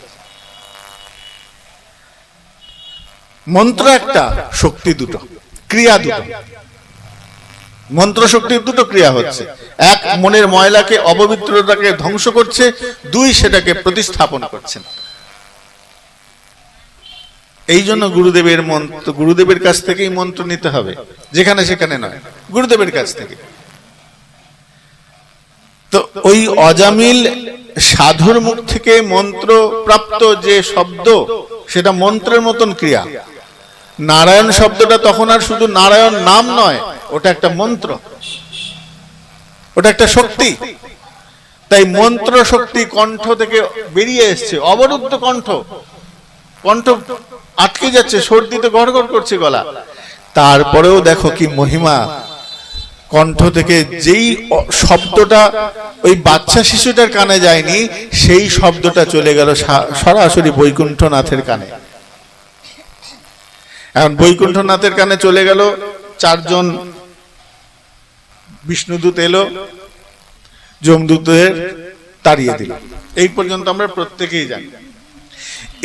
মন্ত্র একটা, শক্তি দুটো, ক্রিয়া দুটো। মন্ত্র শক্তির দুটো ক্রিয়া হচ্ছে। এক, মনের ময়লাকে, অপবিত্রতাকে ধ্বংস করছে। দুই, সেটাকে প্রতিস্থাপন করছেন। এই জন্য গুরুদেবের মন্ত্র, গুরুদেবের কাছ থেকেই মন্ত্র নিতে হবে, যেখানে সেখানে নয়, গুরুদেবের কাছ থেকে। তো ওই অজামিল সাধুর মুখ থেকে মন্ত্র প্রাপ্ত যে শব্দ, সেটা মন্ত্রের মতন ক্রিয়া। নারায়ণ শব্দটা তখন আর শুধু নারায়ণ নাম নয়, ওটা একটা মন্ত্র, ওটা একটা শক্তি। তাই মন্ত্র শক্তি কণ্ঠ থেকে বেরিয়ে এসছে, অবরুদ্ধ কণ্ঠ, কণ্ঠ আটকে যাচ্ছে, সর্দিতে গড়গড় করছে গলা, তারপরেও দেখো কি মহিমা। কণ্ঠ থেকে যেই শব্দটা ওই বাচ্চা শিশুটার কানে যায়নি, সেই শব্দটা চলে গেল সরাসরি বৈকুণ্ঠনাথের কানে। এখন বৈকুণ্ঠনাথের কানে চলে গেল, 4 জন বিষ্ণুদূত এলো, যমদূতের তাড়িয়ে দিল। এই পর্যন্ত আমরা প্রত্যেকেই জানি।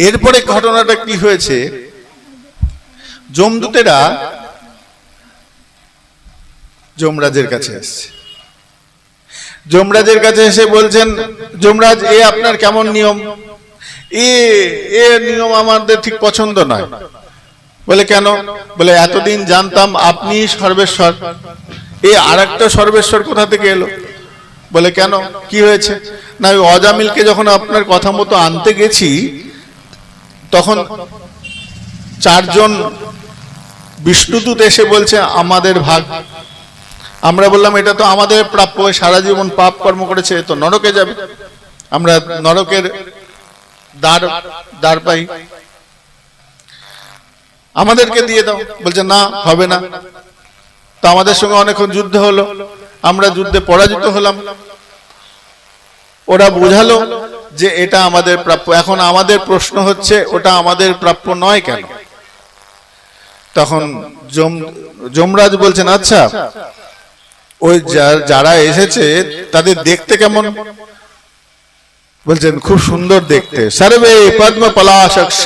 এরপরে ঘটনাটা কি হয়েছে, যমদূতেরা যমরাজের কাছে এসেছে। যমরাজের কাছে এসে বলছেন, যমরাজ এ আপনার কেমন নিয়ম? এ নিয়ম আমাদের ঠিক পছন্দ নয়। বলে কেন? বলে এতদিন জানতাম আপনি সর্বেশ্বর, এ আর একটা সর্বেশ্বর কোথা থেকে এলো? বলে কেন, কি হয়েছে? না, ওই অজামিলকে যখন আপনার কথা মতো আনতে গেছি, তখন 4 জন বিষ্ণুদূত এসে বলছে আমাদের ভাগ। আমরা বললাম এটা তো আমাদের প্রাপ্য, সারা জীবন পাপ কর্ম করেছে, তো নরকে যাবে, আমরা নরকের দ্বার পাই, আমাদেরকে দিয়ে দাও। বলছে না, হবে না। তো আমাদের সঙ্গে অনেকক্ষণ যুদ্ধ হলো, আমরা যুদ্ধে পরাজিত হলাম। ওরা বোঝালো যে এটা আমাদের প্রাপ্য। এখন আমাদের প্রশ্ন হচ্ছে ওটা আমাদের প্রাপ্য নয় কেন? তখন যমরাজ বলছেন, আচ্ছা ওই যারা এসেছে তাদের দেখতে কেমন? বলছেন খুব সুন্দর দেখতে। সর্বে পদ্ম পলাশাক্ষ,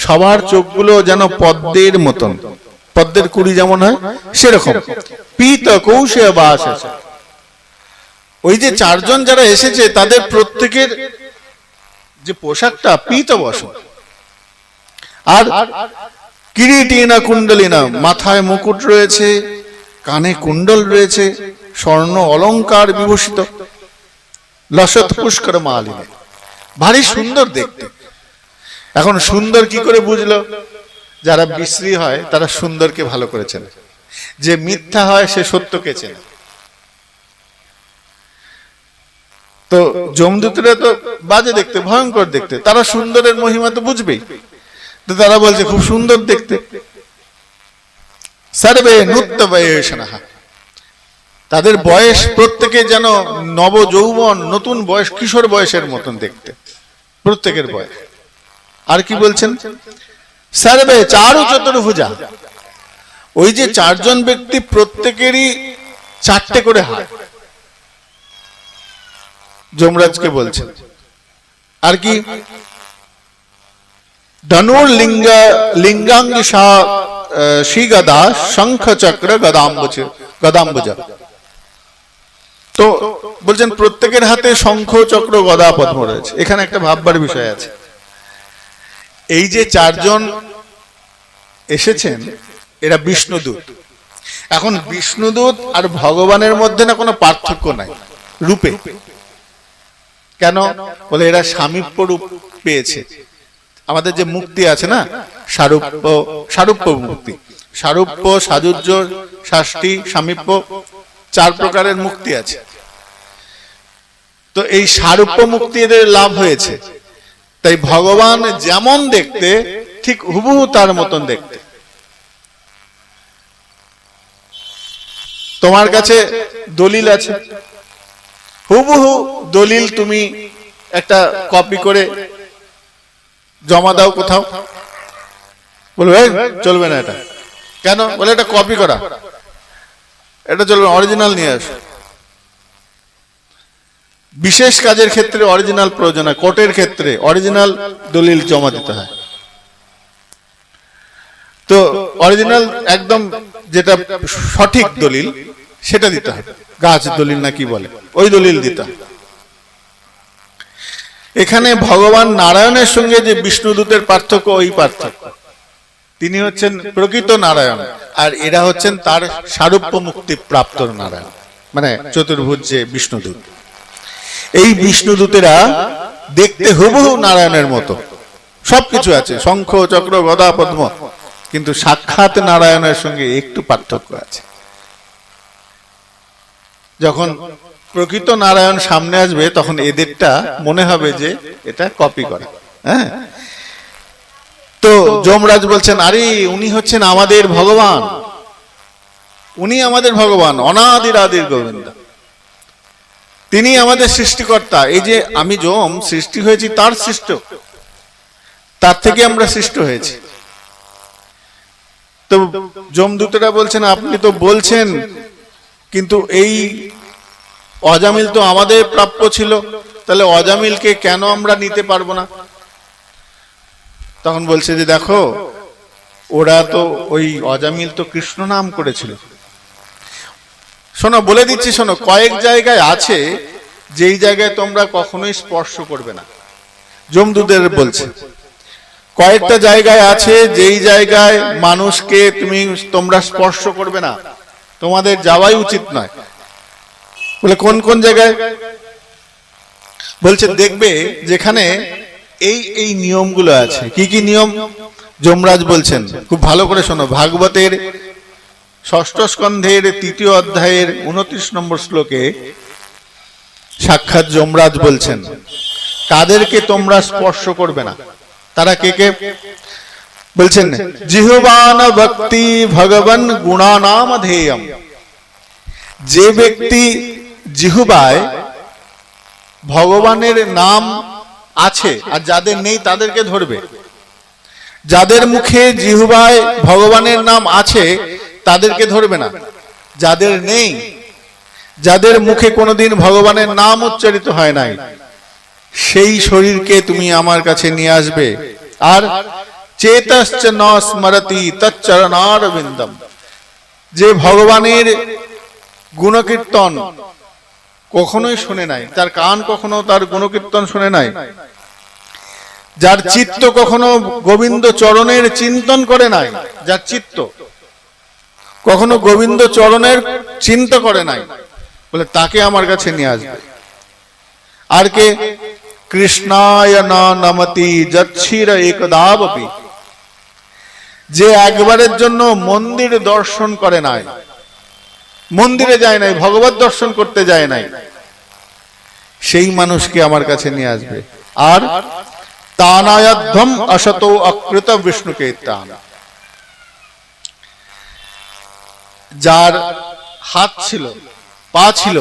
সবার চোখগুলো যেন পদ্মের মতন, পদ্মের কুড়ি যেমন হয় সেরকম। পীত কৌশে বাস আছে। ওই যে 4 জন যারা এসেছে তাদের প্রত্যেকের যে পোশাকটা পীত বসন, আর কিরীটিনা কুণ্ডলিনা, মাথায় মুকুট রয়েছে, কানে কুণ্ডল রয়েছে, স্বর্ণ অলংকার বিভূষিত, লসত পুষ্কর মালিনী, ভারী সুন্দর দেখতে। এখন সুন্দর কি করে বুঝলো? যারা বিশ্রী হয় তারা সুন্দরকে ভালো করে চেনে, যে মিথ্যা হয় সে সত্যকে চেনে। তো যমদূতরা তো বাজে দেখতে, ভয়ঙ্কর দেখতে, তারা সুন্দরের মহিমা তো বুঝবেই। তো তারা বলছে খুব সুন্দর দেখতে। সর্বে নূত্য বয়সনাহা, তাদের বয়স প্রত্যেকে যেন নব যৌবন, নতুন বয়স, কিশোর বয়সের মতন দেখতে প্রত্যেকের বয়স। আর কি বলছেন? সর্বে চারু চতুর্ভুজা, ওই যে 4 জন ব্যক্তি প্রত্যেকেরই 4টে করে হাত, যমরাজকে বলছেন। আর কি? ধনুর লিঙ্গাঙ্গি শ্রীগদা শঙ্খ চক্র গদাম্বুজা। তো বলছেন প্রত্যেকের হাতে শঙ্খ চক্র গদা পদ্ম রয়েছে। এখানে একটা ভাববার বিষয় আছে। এই যে 4 জন এসেছেন এরা বিষ্ণুদূত। এখন বিষ্ণুদূত আর ভগবানের মধ্যে না কোনো পার্থক্য নাই রূপে। কেন? বলে এরা সামীপ্য রূপ পেয়েছে। আমাদের যে মুক্তি আছে না, সারূপ্য মুক্তি, সারূপ্য, সাযুজ্য, শাষ্টি, সামীপ্য, 4 প্রকারের মুক্তি আছে। তো এই সারূপ্য মুক্তি এদের লাভ হয়েছে। তাই ভগবান যেমন দেখতে ঠিক হুবহু তার মতন দেখতে। তোমার কাছে দলিল আছে, হুবহু দলিল তুমি একটা কপি করে জমা দাও কোথাও। বলবে চলবে না এটা। কেন? বলে এটা কপি করা, এটা চলবে, অরিজিনাল নিয়ে আসো। বিশেষ কাজের ক্ষেত্রে অরিজিনাল প্রয়োজন হয়, কোর্টের ক্ষেত্রে অরিজিনাল দলিল জমা দিতে হয়। তো অরিজিনাল একদম যেটা সঠিক দলিল সেটা দিতে হবে, গাছ দলিল না কি বলে, ওই দলিল দিতে হবে। এখানে ভগবান নারায়ণের সঙ্গে যে বিষ্ণুদূতের পার্থক্য, ওই পার্থক্য। তিনি হচ্ছেন প্রকৃত নারায়ণ, আর এরা হচ্ছেন তার সারূপ্য মুক্তি প্রাপ্ত নারায়ণ, মানে চতুর্ভুজ যে বিষ্ণুদূত। এই বিষ্ণুদূতেরা দেখতে হুবহু নারায়ণের মতো, সবকিছু আছে, শঙ্খ চক্র গদা পদ্ম, কিন্তু সাক্ষাৎ নারায়ণের সঙ্গে একটু পার্থক্য আছে। যখন প্রকৃত নারায়ণ সামনে আসবে তখন এদেরটা মনে হবে যে এটা কপি করা। হ্যাঁ, তো যমরাজ বলছেন, আরে উনি হচ্ছেন আমাদের ভগবান, উনি আমাদের ভগবান, অনাদির আদির গোবিন্দ, তিনি আমাদের সৃষ্টিকর্তা। এই যে আমি যম সৃষ্টি হয়েছি তার সৃষ্ট, তার থেকে আমরা সৃষ্ট হয়েছি। তো যমদূতেরা বলছেন, আপনি তো বলছেন, কিন্তু এই অজামিল তো আমাদের প্রাপ্য ছিল, তাহলে অজামিলকে কেন আমরা নিতে পারবো না? তখন বলছে যে দেখো, ওরা তো ওই অজামিল তো কৃষ্ণ নাম করেছিল। শোনো, বলে দিচ্ছি শোনো, কয়েক জায়গায় আছে যেই জায়গায় তোমরা কখনোই স্পর্শ করবে না। যমদূতের বলছে কয়েকটা জায়গায় আছে যেই জায়গায় মানুষকে তোমরা স্পর্শ করবে না, তোমাদের যাওয়াই উচিত নয়। বলে কোন কোন জায়গায়? বলছে দেখবে যেখানে এই এই নিয়মগুলো আছে। কি কি নিয়ম? যমরাজ বলছেন, খুব ভালো করে শোনো, ভাগবতের ৬ষ্ঠ স্কন্ধের ৩য় অধ্যায়ের ২৯ নম্বর শ্লোকে সাক্ষাৎ যমরাজ বলছেন, কাদেরকে তোমরা স্পর্শ করবে না? তারা কে কে? বলছেন, জিহ্বান ভক্তি ভগবান গুণানাম ধেয়ম। যে ব্যক্তি জিহ্বায় ভগবানের নাম আছে আর যাদের নেই তাদেরকে ধরবে। যাদের মুখে জিহ্বায় ভগবানের নাম আছে তাদেরকে ধরবে না, যাদের নেই, যাদের মুখে কোনোদিন ভগবানের নাম উচ্চারিত হয় নাই, সেই শরীরকে তুমি আমার কাছে নিয়ে আসবে। আর চেতশ্চ ন স্মরতি তচ্চরণারবিন্দম, যে ভগবানের গুণকীর্তন কখনোই শুনে নাই, তার কান কখনো তার গুণকীর্তন শুনে নাই, যার চিত্ত কখনো গোবিন্দ চরণের চিন্তন করে নাই, যার চিত্ত কখনো গোবিন্দ চরণের চিন্তা করে নাই, বলে তাকে আমার কাছে নিয়ে আসবে। আর কে? কৃষ্ণায় না নমতি যচ্ছির একদাবপি, যে একবারের জন্য মন্দির দর্শন করে নাই, মন্দিরে যায় নাই, ভগবত দর্শন করতে যায় নাই, সেই মানুষকে আমার কাছে নিয়ে আসবে। আর তানায়াধ্যম অসত অকৃত বিষ্ণুকে তান, যার হাত ছিল, পা ছিল,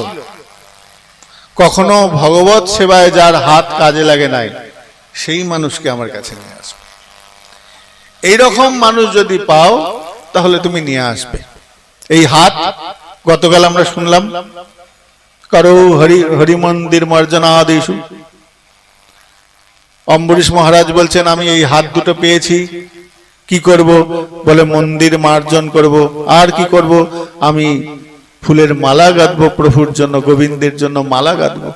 কখনো ভগবত সেবায় যার হাত কাজে লাগে নাই, সেই মানুষকে আমার কাছে নিয়ে আসবে। এইরকম মানুষ যদি পাও তাহলে তুমি নিয়ে আসবে। এই হাত গতকাল আমরা শুনলাম, করো হরি মন্দির মার্জনাদেশু। অম্বরীশ মহারাজ বলছেন, আমি এই হাত দুটো পেয়েছি, কি করব? বলে মন্দির মার্জন করব। আর কি করব? আমি ফুলের মালা গাঁথবো প্রভুর জন্য, গোবিন্দের জন্য মালা গাঁথবো।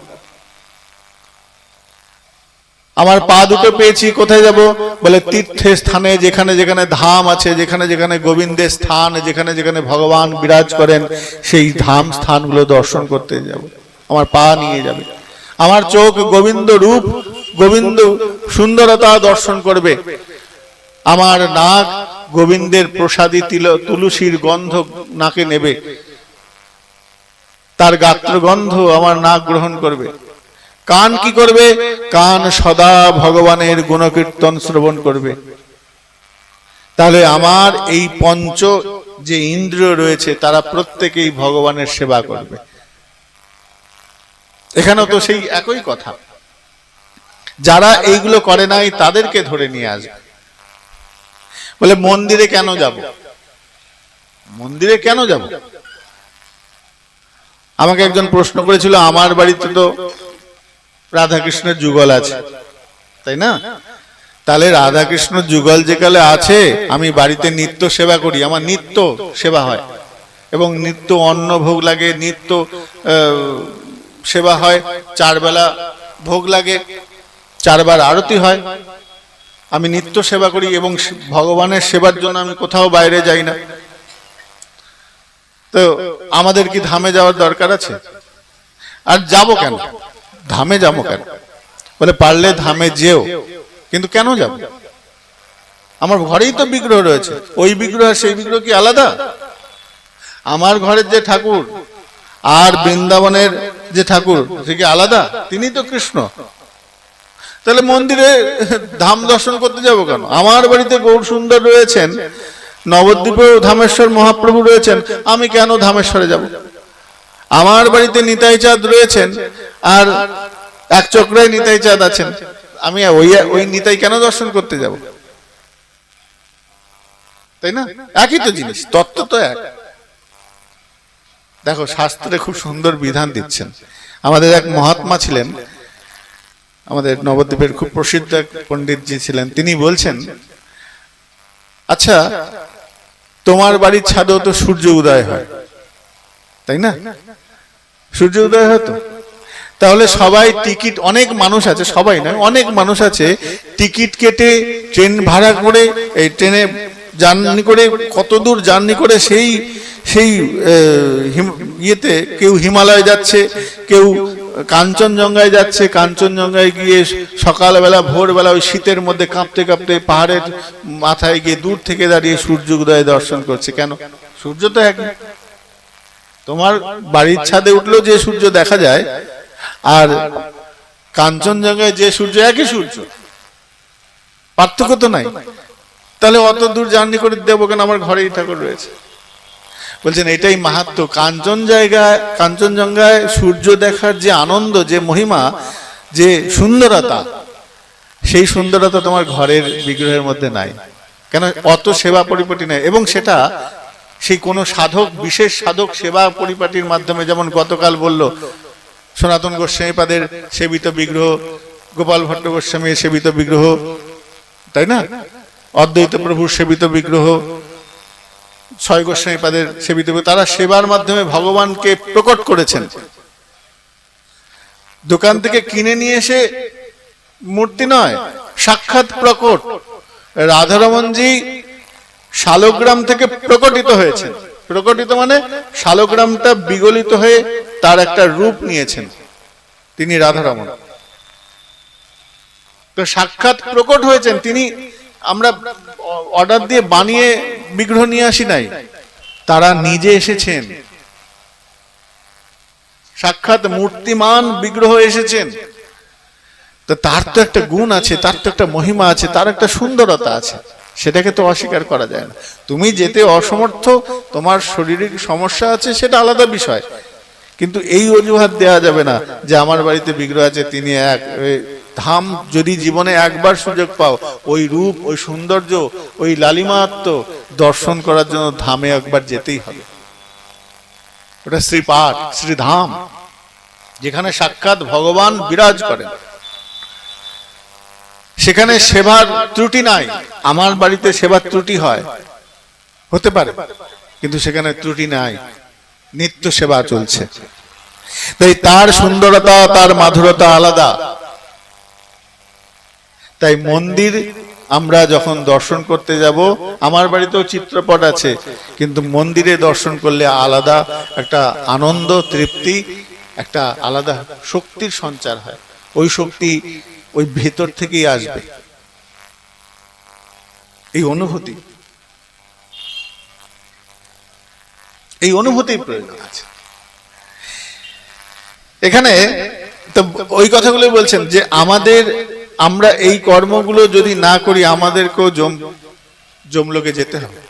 আমার পা দুটো পেয়েছি, কোথায় যাব? বলে তীর্থের স্থানে, যেখানে যেখানে ধাম আছে, যেখানে যেখানে গোবিন্দের স্থান, যেখানে যেখানে ভগবান বিরাজ করেন, সেই ধাম স্থানগুলো দর্শন করতে যাব। আমার পা নিয়ে যাবে। আমার চোখ গোবিন্দ রূপ, গোবিন্দ সুন্দরতা দর্শন করবে। আমার নাক গোবিন্দের প্রসাদী তুলসীর গন্ধ নাকে নেবে, তার গাত্র গন্ধ আমার নাক গ্রহণ করবে। কান কি করবে? কান সদা ভগবানের গুণকীর্তন শ্রবণ করবে। তাহলে আমার এই পঞ্চ যে ইন্দ্রিয় রয়েছে তারা প্রত্যেকেই ভগবানের সেবা করবে। এখানেও তো সেই একই কথা, যারা এইগুলো করে নাই তাদেরকে ধরে নিয়ে আসবে। বলে মন্দিরে কেন যাব? মন্দিরে কেন যাব? আমাকে একজন প্রশ্ন করেছিল, আমার বাড়িতে তো রাধাকৃষ্ণের যুগল আছে, তাই না? তাহলে রাধাকৃষ্ণ যুগল যেকালে আছে, আমি বাড়িতে নিত্য সেবা করি, আমার নিত্য সেবা হয় এবং নিত্য অন্ন ভোগ লাগে, নিত্য সেবা হয়, 4 বেলা ভোগ লাগে, 4বার আরতি হয়, আমি নিত্য সেবা করি এবং ভগবানের সেবার জন্য আমি কোথাও বাইরে যাই না। তো আমাদের কি ধামে যাওয়ার দরকার আছে? আর যাব কেন? ধামে যাবো কেন? বলে পারলে ধামে যেও, কিন্তু কেন যাব? আমার ঘরেই তো বিগ্রহ রয়েছে, ওই বিগ্রহ আর সেই বিগ্রহ কি আলাদা? আমার ঘরের যে ঠাকুর আর বৃন্দাবনের যে ঠাকুর সে কি আলাদা? তিনি তো কৃষ্ণ। তাহলে মন্দিরে ধাম দর্শন করতে যাব কেন? আমার বাড়িতে গৌর সুন্দর রয়েছেন, নবদ্বীপেও ধামেশ্বর মহাপ্রভু রয়েছেন, আমি কেন ধামেশ্বরে যাব? আমার বাড়িতে নিতাই চাঁদ রয়েছেন, আর এক চক্রায় নিতাই চাঁদ আছেন, আমি ওই নিতাই কেন দর্শন করতে যাব? তাই না? একই তো জিনিস, তত্ত্ব তো এক। দেখো শাস্ত্রে খুব সুন্দর বিধান দিচ্ছেন। আমাদের এক মহাত্মা ছিলেন, আমাদের নবদ্বীপের খুব প্রসিদ্ধ এক পণ্ডিতজি ছিলেন, তিনি বলছেন, আচ্ছা তোমার বাড়ির ছাদেও তো সূর্য উদয় হয়, তাই না? সূর্য উদয় হয় তো, তাহলে সবাই টিকিট, অনেক মানুষ আছে, সবাই নয় অনেক মানুষ আছে, টিকিট কেটে ট্রেন ভাড়া করে, এই ট্রেনে জার্নি করে, কত দূর জার্নি করে সেই সেই ইয়েতে কেউ হিমালয় যাচ্ছে, কেউ কাঞ্চনজঙ্ঘায় যাচ্ছে, কাঞ্চনজঙ্ঘায় গিয়ে সকালবেলা ভোরবেলা ওই শীতের মধ্যে কাঁপতে কাঁপতে পাহাড়ের মাথায় গিয়ে দূর থেকে দাঁড়িয়ে সূর্য উদয় দর্শন করছে। কেন? সূর্য তো এক। তোমার বাড়ির ছাদে উঠলেও যে সূর্য দেখা যায় আর কাঞ্চনজঙ্ঘায় যে সূর্য, একই সূর্য, পার্থক্য তো নাই। তাহলে অত দূর জার্নি করে দেবো কেন? আমার ঘরেই ঠাকুর রয়েছে। বলছেন এটাই মাহাত্ম্য। কাঞ্চনজঙ্ঘায় সূর্য দেখার যে আনন্দ, যে মহিমা, যে সুন্দরতা, সেই সুন্দরতা তোমার ঘরের বিগ্রহের মধ্যে নাই। কেন? অত সেবা পরিপাটি নাই। এবং সেটা সেই কোনো সাধক, বিশেষ সাধক সেবা পরিপাটির মাধ্যমে, যেমন গতকাল বলল সনাতন গোস্বামীপাদের সেবিত বিগ্রহ, গোপাল ভট্ট গোস্বামীর সেবিত বিগ্রহ, তাই না? অদ্বৈত প্রভুর সেবিত বিগ্রহ, ছয় গোস্বামীপাদের সেবিত, তারা সেবার মাধ্যমে ভগবানকে প্রকট করেছেন। দোকান থেকে কিনে নিয়ে এসে মূর্তি নয়, সাক্ষাৎ প্রকট। রাধারমণজি শালগ্রাম থেকে প্রকটিত হয়েছে। প্রকটিত মানে শালগ্রামটা বিগলিত হয়ে তার একটা রূপ নিয়েছেন, তিনি রাধারমণ। তো সাক্ষাৎ প্রকট হয়েছেন তিনি। আমরা অর্ডার দিয়ে বানিয়ে বিগ্রহ নিয়ে আসি নাই, তারা নিজে এসেছেন, সাক্ষাৎ মূর্তিমান বিগ্রহ এসেছেন। তো তার তো একটা গুণ আছে, তার তো একটা মহিমা আছে, তার একটা সুন্দরতা আছে, সেটাকে তো অস্বীকার করা যায় না। তুমি যেতে অসমর্থ, তোমার শারীরিক সমস্যা আছে, সেটা আলাদা বিষয়, কিন্তু এই অজুহাত দেওয়া যাবে না যে আমার বাড়িতে বিগ্রহ আছে, তিনি এক। ধাম যদি জীবনে একবার সুযোগ পাও, ওই রূপ, ওই সৌন্দর্য, ওই লালিমাত্ম দর্শন করার জন্য ধামে একবার যেতেই হবে। ওটা শ্রীপাঠ, শ্রীধাম, যেখানে সাক্ষাৎ ভগবান বিরাজ করেন। সেখানে সেবার ত্রুটি নাই। আমার বাড়িতে সেবার ত্রুটি হয়, হতে পারে, কিন্তু সেখানে ত্রুটি নাই, নিত্য সেবা চলছে। তাই তার সুন্দরতা, তার মাধুরতা আলাদা। তাই মন্দির আমরা যখন দর্শন করতে যাব, আমার বাড়িতেও চিত্রপট আছে, কিন্তু মন্দিরে দর্শন করলে আলাদা একটা আনন্দ, তৃপ্তি, একটা আলাদা শক্তির সঞ্চার হয়। ওই শক্তি ওই ভেতর থেকেই আসবে, এই অনুভূতি, এই অনুভূতির প্রয়োজন আছে এখানে। তো ওই কথাগুলো বলছেন যে আমরা এই কর্মগুলো যদি না করি, আমাদেরকেও যমলোকে যেতে হবে।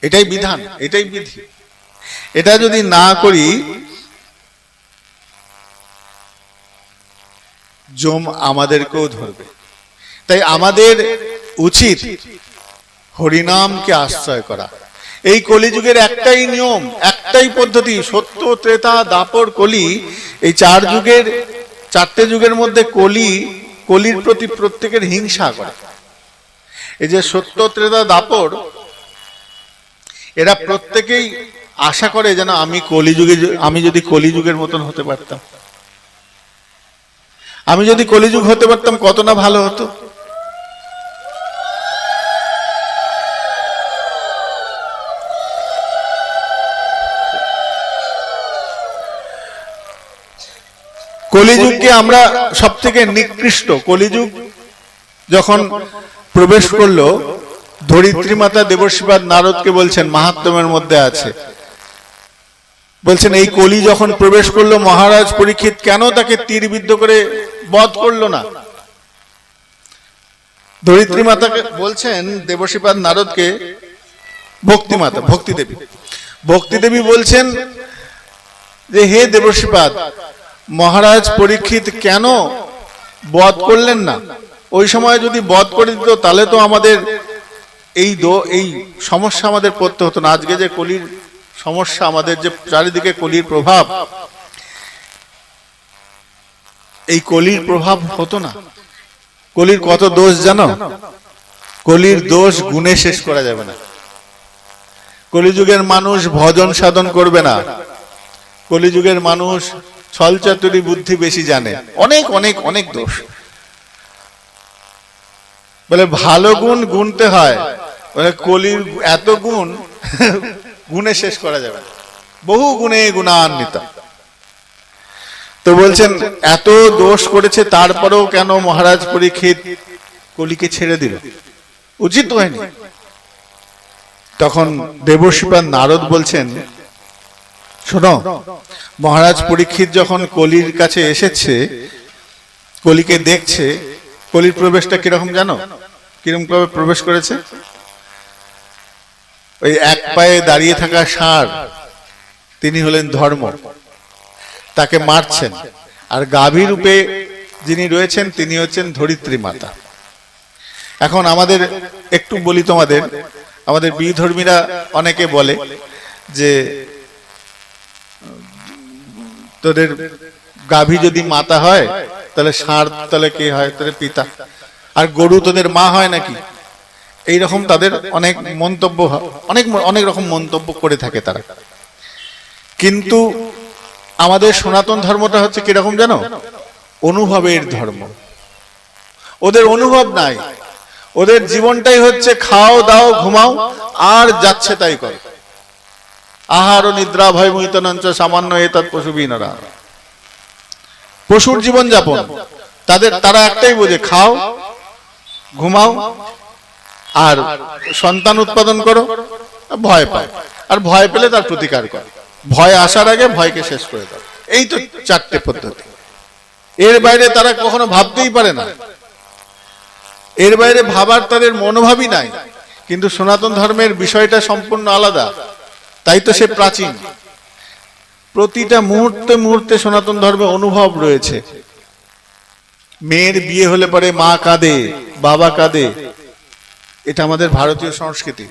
এটাই বিধান, এটাই বিধি। এটা যদি না করি, যম আমাদেরকেও ধরবে। তাই আমাদের উচিত হরিনামকে আশ্রয় করা। এই কলিযুগের একটাই নিয়ম, একটাই পদ্ধতি, সত্য, ত্রেতা, দাপর, কলি। এই চারটে যুগের মধ্যে কলির প্রতি প্রত্যেকের হিংসা করে। এই যে সত্য, ত্রেতা, দাপর, এরা প্রত্যেকেই আশা করে যেন আমি যদি কলিযুগের মতন হতে পারতাম। আমি যদি কলিযুগ হতে পারতাম কত না ভালো হতো। কলিযুগকে আমরা সব থেকে নিকৃষ্ট, কলিযুগ যখন প্রবেশ করলো, ধরিত্রী মাতা দেবর্ষিপাদ নারদকে বলছেন, মাহাত্ম্যের মধ্যে আছে, বলছেন এই কলি যখন প্রবেশ করলো মহারাজ পরীক্ষিত কেন তাকে তীরবিদ্ধ করে বধ করলো না। ধরিত্রী মাতাকে বলছেন দেবর্ষিপাদ নারদকে, ভক্তি মাতা, ভক্তি দেবী বলছেন যে হে দেবর্ষিপাদ, মহারাজ পরীক্ষিত কেন বধ করলেন না? ওই সময় যদি বধ করে দিত তাহলে তো আমাদের এই সমস্যা আমাদের পড়তে হতো না। আজকে যে কলির সমস্যা, আমাদের যে চারিদিকে কলির প্রভাব, এই কলির প্রভাব হতো না। কলির কত দোষ জানো? কলির দোষ গুণে শেষ করা যাবে না। কলিযুগের মানুষ ভজন সাধন করবে না, কলিযুগের মানুষ ছলচাতুরি বুদ্ধি বেশি জানে, অনেক অনেক অনেক দোষ। বলে ভালো গুণ গুনতে হয়, বলে কলির এত গুণ গুণে শেষ করা যাবে না, বহু গুণে গুণান্বিত। তো বলছেন এত দোষ করেছে তারপরেও কেন মহারাজ পরীক্ষিত কলিকে ছেড়ে দিল? উচিত হয়নি। তখন দেবর্ষিপাদ নারদ বলছেন, শোনো, মহারাজ পরীক্ষিত যখন কলির কাছে এসেছে, কলিকে দেখছে, কলির প্রবেশটা কিরকম জানো? কিরকম ভাবে প্রবেশ করেছে? ওই এক পায়ে দাঁড়িয়ে থাকা ষাঁড়, তিনি হলেন ধর্ম, তাকে মারছেন। আর গাভী রূপে যিনি রয়েছেন তিনি হচ্ছেন ধরিত্রী মাতা। এখন আমাদের একটু বলি তোমাদের, আমাদের বিধর্মীরা অনেকে বলে যে তোদের গাভী যদি মাতা হয় তাহলে ষাঁড় তাহলে কে হয়? তোদের পিতা। আর গরু তোদের মা হয় নাকি? এইরকম তাদের অনেক মন্তব্য, অনেক রকম মন্তব্য করে থাকে তারা। কিন্তু আমাদের সনাতন ধর্মটা হচ্ছে কিরকম জানো? অনুভবের ধর্ম। ওদের অনুভব নাই, ওদের জীবনটাই হচ্ছে খাও দাও ঘুমাও আর যাচ্ছে তাই করে। আহার ও নিদ্রা ভয় মুহিতনঞ্চ সামান্য এতৎ পশুবিনরা। পশুর জীবন যাপন তারা একটাই বোঝে, খাও ঘুমাও আর সন্তান উৎপাদন করো, ভয় পায়, আর ভয় পেলে তার প্রতিকার করো, ভয় আসার আগে ভয়কে শেষ করে দাও। এই তো চারটে পদ্ধতি। এর বাইরে তারা কখনো ভাবতেই পারে না, এর বাইরে ভাবার তাদের মনোভাবই নাই। কিন্তু সনাতন ধর্মের বিষয়টা সম্পূর্ণ আলাদা, তাই তো সে প্রাচীন। প্রতিটা মুহূর্তে মুহূর্তে সনাতন ধর্মে অনুভব রয়েছে। মেয়ের বিয়ে হলে পরে মা কাঁদে, বাবা কাঁদে, এটা আমাদের ভারতীয় সংস্কৃতি।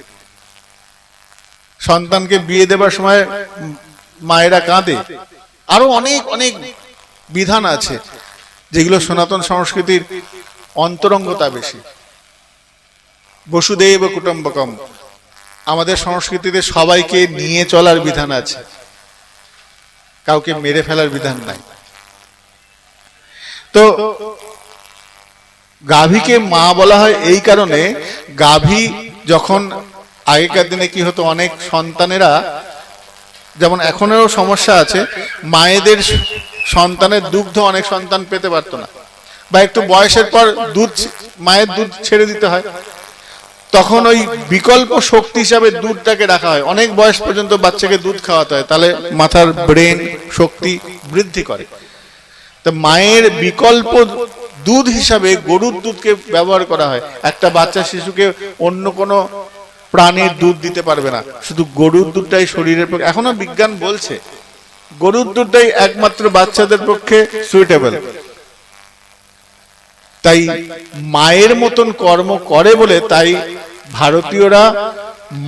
সন্তানকে বিয়ে দেবার সময় মায়েরা কাঁদে। আরো অনেক অনেক বিধান আছে যেগুলো সনাতন সংস্কৃতির অন্তরঙ্গতা বেশি। বসুদেব কুটুম্বকম, আমাদের সংস্কৃতিতে সবাইকে নিয়ে চলার বিধান আছে, কাউকে মেরে ফেলার বিধান নাই। তো গাভীকে মা বলা হয় এই কারণে, গাভী যখন আগেকার দিনে কি হতো, অনেক সন্তানেরা, যেমন এখনো সমস্যা আছে, মায়েদের সন্তানের দুগ্ধ অনেক সন্তান পেতে পারতো না, বা একটু বয়সের পর মায়ের দুধ ছেড়ে দিতে হয়, তখন ওই বিকল্প শক্তি হিসাবে দুধটাকে রাখা হয়। অনেক বয়স পর্যন্ত বাচ্চাকে দুধ খাওয়াতে হয়, তাহলে মাথার ব্রেন শক্তি বৃদ্ধি করে। তো মায়ের বিকল্প দুধ হিসাবে গরুর দুধকে ব্যবহার করা হয়। একটা বাচ্চা শিশুকে অন্য কোনো প্রাণীর দুধ দিতে পারবে না, শুধু গরুর দুধটাই শরীরের পক্ষে, এখনো বিজ্ঞান বলছে গরুর দুধটাই একমাত্র বাচ্চাদের পক্ষে সুইটেবল। তাই মায়ের মতন কর্ম করে বলে তাই ভারতীয়রা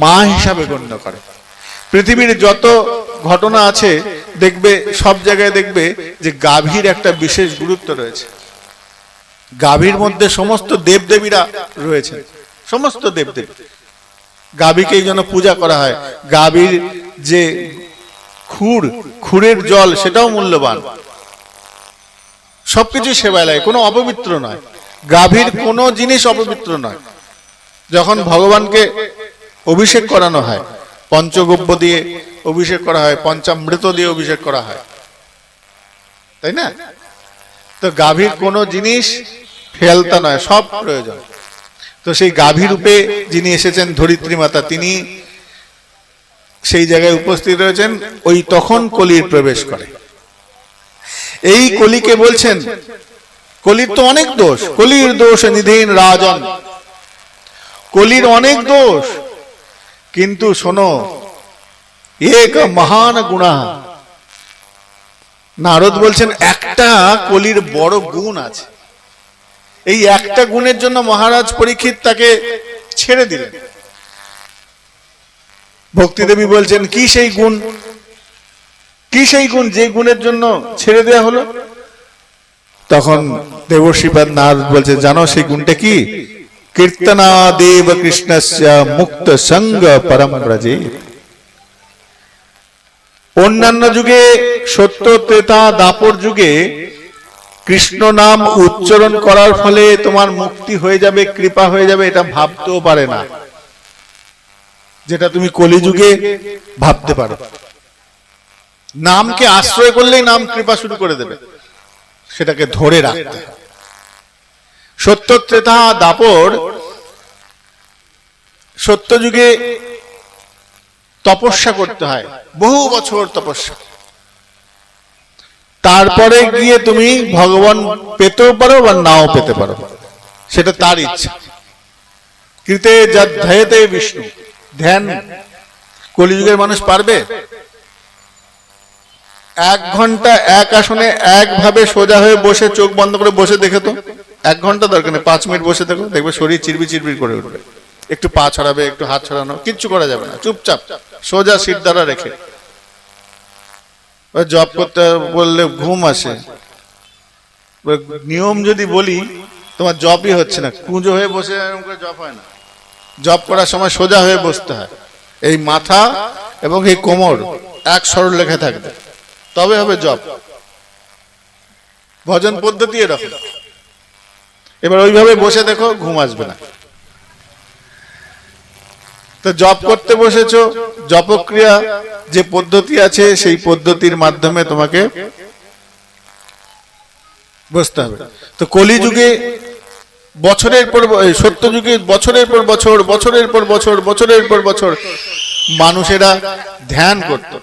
মা হিসাবে গণ্য করে। পৃথিবীর যত ঘটনা আছে দেখবে, সব জায়গায় দেখবে যে গাভীর একটা বিশেষ গুরুত্ব রয়েছে। গাভীর মধ্যে সমস্ত দেবদেবীরা রয়েছে, সমস্ত দেবদেবী। গাভীকে এই জন্য পূজা করা হয়। গাভীর যে খুরের জল সেটাও মূল্যবান। সবকিছু সেবায় লাগে, কোনো অপবিত্র নয়। গাভীর কোনো জিনিস অপবিত্র নয়। যখন ভগবানকে অভিষেক করানো হয়, পঞ্চগব্য দিয়ে অভিষেক করা হয়, পঞ্চামৃত দিয়ে অভিষেক করা হয়, তাই না? তো গাভীর কোনো জিনিস ফেলতা নয়, সব প্রয়োজন। তো সেই গাভী রূপে যিনি এসেছেন ধরিত্রী মাতা, তিনি সেই জায়গায় উপস্থিত রয়েছেন। ওই তখন কলির প্রবেশ করে। এই কলিকে বলছেন, কলির তো অনেক দোষ, কলির দোষ নিধীন রাজন, কলির অনেক দোষ, কিন্তু শোনো এক মহান গুণা। নারদ বলছেন একটা কলির বড় গুণ আছে। এই একটা গুণের জন্য মহারাজ পরীক্ষিত তাকে ছেড়ে দিলেন। ভক্তিদেবী বলছেন, কি সেই গুণ, কি সেই গুণ যে গুণের জন্য ছেড়ে দেয়া হলো? তখন দেবর্ষিপাদ নারদ বলছে, জানো সেই গুণটা কি? কীর্তনা দেব কৃষ্ণস্য মুক্ত সঙ্গ পরম ব্রজে। অন্যান্য যুগে, সত্য ত্রেতা দাপর যুগে কৃষ্ণ নাম উচ্চারণ করার ফলে তোমার মুক্তি হয়ে যাবে, কৃপা হয়ে যাবে, এটা ভাবতেও পারে না, যেটা তুমি কলিযুগে ভাবতে পারো। নামকে আশ্রয় করলেই নাম কৃপা শুরু করে দেবে, সেটাকে ধরে রাখতে। সত্য ত্রেতা দাপর, সত্য যুগে তপস্যা করতে হয়, বহু বছর তপস্যা, তারপরে গিয়ে তুমি ভগবান পেতেও পারো বা নাও পেতে পারো, সেটা তার ইচ্ছা। কৃতে যা ধ্যায়তে বিষ্ণু, ধ্যান কলিযুগের মানুষ পারবে? 1 ঘন্টা এক আসনে একভাবে সোজা হয়ে বসে চোখ বন্ধ করে বসে দেখে তো, 1 ঘন্টা দরকার নেই, 5 মিনিট বসে দেখো, দেখবে শরীর চিরবির চিরবির করে উঠবে। একটু পা ছড়াবে, একটু হাত ছড়ানো, কিচ্ছু করা যাবে না, চুপচাপ সোজা সিট দ্বারা রেখে। জব করতে বললে ঘুম আসে। নিয়ম যদি বলি, তোমার জবই হচ্ছে না, কুঁজো হয়ে বসে জব হয় না। জব করার সময় সোজা হয়ে বসতে হয়, এই মাথা এবং এই কোমর এক সরল লেখা থাকবে, তবে হবে জব। ভজন পদ্ধতি এরকম। এবার ওইভাবে বসে দেখো, ঘুম আসবে না। তো জপ করতে বসেছো, জপক্রিয়া যে পদ্ধতি আছে সেই পদ্ধতির মাধ্যমে তোমাকে বসতে হবে। তো কলিযুগে বছরের পর, সত্য যুগে বছরের পর বছর, বছরের পর বছর, বছরের পর বছর মানুষেরা ধ্যান করত।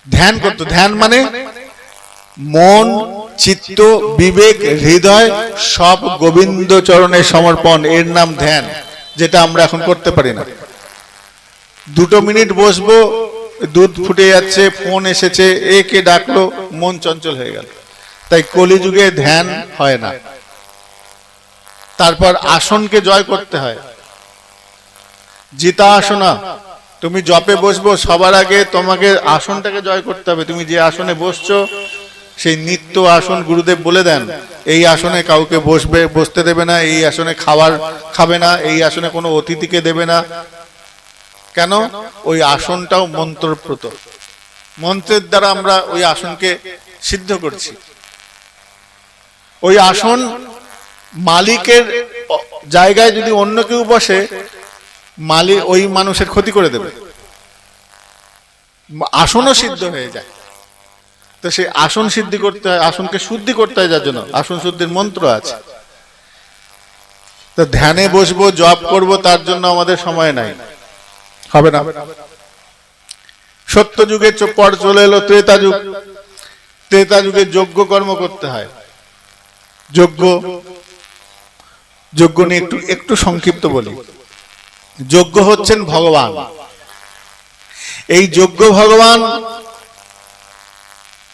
ধ্যান করত, ধ্যান মানে মন, চিত্ত, বিবেক, হৃদয় সব গোবিন্দ চরণে সমর্পণ, এর নাম ধ্যান, যেটা আমরা এখন করতে পারি না। 2 মিনিট বসবো, দুধ ফুটে যাচ্ছে, ফোন এসেছে, একে ডাকলো, মন চঞ্চল হয়ে গেল। তাই কলিযুগে ধ্যান হয় না। তারপর আসনকে জয় করতে হয়, জিতা আসনা। তুমি জপে বসবো, সবার আগে তোমাকে আসনটাকে জয় করতে হবে। তুমি যে আসনে বসছো সেই নিত্য আসন গুরুদেব বলে দেন, এই আসনে কাউকে বসতে দেবে না, এই আসনে খাবার খাবে না, এই আসনে কোনো অতিথিকে দেবে না। কেন? ওই আসনটাও মন্ত্রপ্রত, মন্ত্রের দ্বারা আমরা ওই আসনকে সিদ্ধ করছি। ওই আসন মালিকের জায়গায় যদি অন্য কেউ বসে, মালিক ওই মানুষের ক্ষতি করে দেবে, আসনও সিদ্ধ হয়ে যায়। তো সেই আসন সিদ্ধি করতে হয়, আসনকে শুদ্ধি করতে হয়, যার জন্য আসন শুদ্ধির মন্ত্র আছে। তো ধ্যানে বসবো, জপ করব, তার জন্য আমাদের সময় নাই, হবে না। সত্য যুগের পর চলে এলো ত্রেতা যুগ। ত্রেতা যুগে যজ্ঞ কর্ম করতে হয়। যজ্ঞ নিয়ে একটু সংক্ষিপ্ত বলি। যজ্ঞ হচ্ছেন ভগবান। এই যজ্ঞ ভগবান,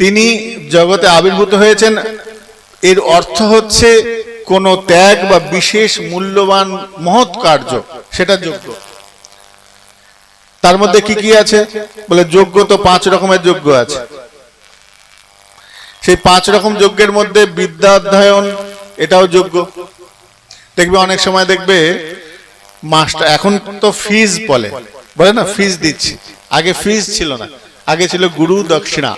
তিনি জগতে আবির্ভূত হয়েছেন। এর অর্থ হচ্ছে কোন ত্যাগ বা বিশেষ মূল্যবান মহৎ কার্য, সেটা যজ্ঞ। তার মধ্যে কি কি আছে বলে, যজ্ঞ তো 5 রকমের যজ্ঞ আছে। সেই 5 রকম যজ্ঞের মধ্যে বিদ্যা অধ্যয়ন, এটাও যজ্ঞ। দেখবে অনেক সময় দেখবে মাস্টার, এখন তো ফিজ বলে না, ফিজ দিচ্ছি। আগে ফিজ ছিল না, আগে ছিল গুরু দক্ষিণা।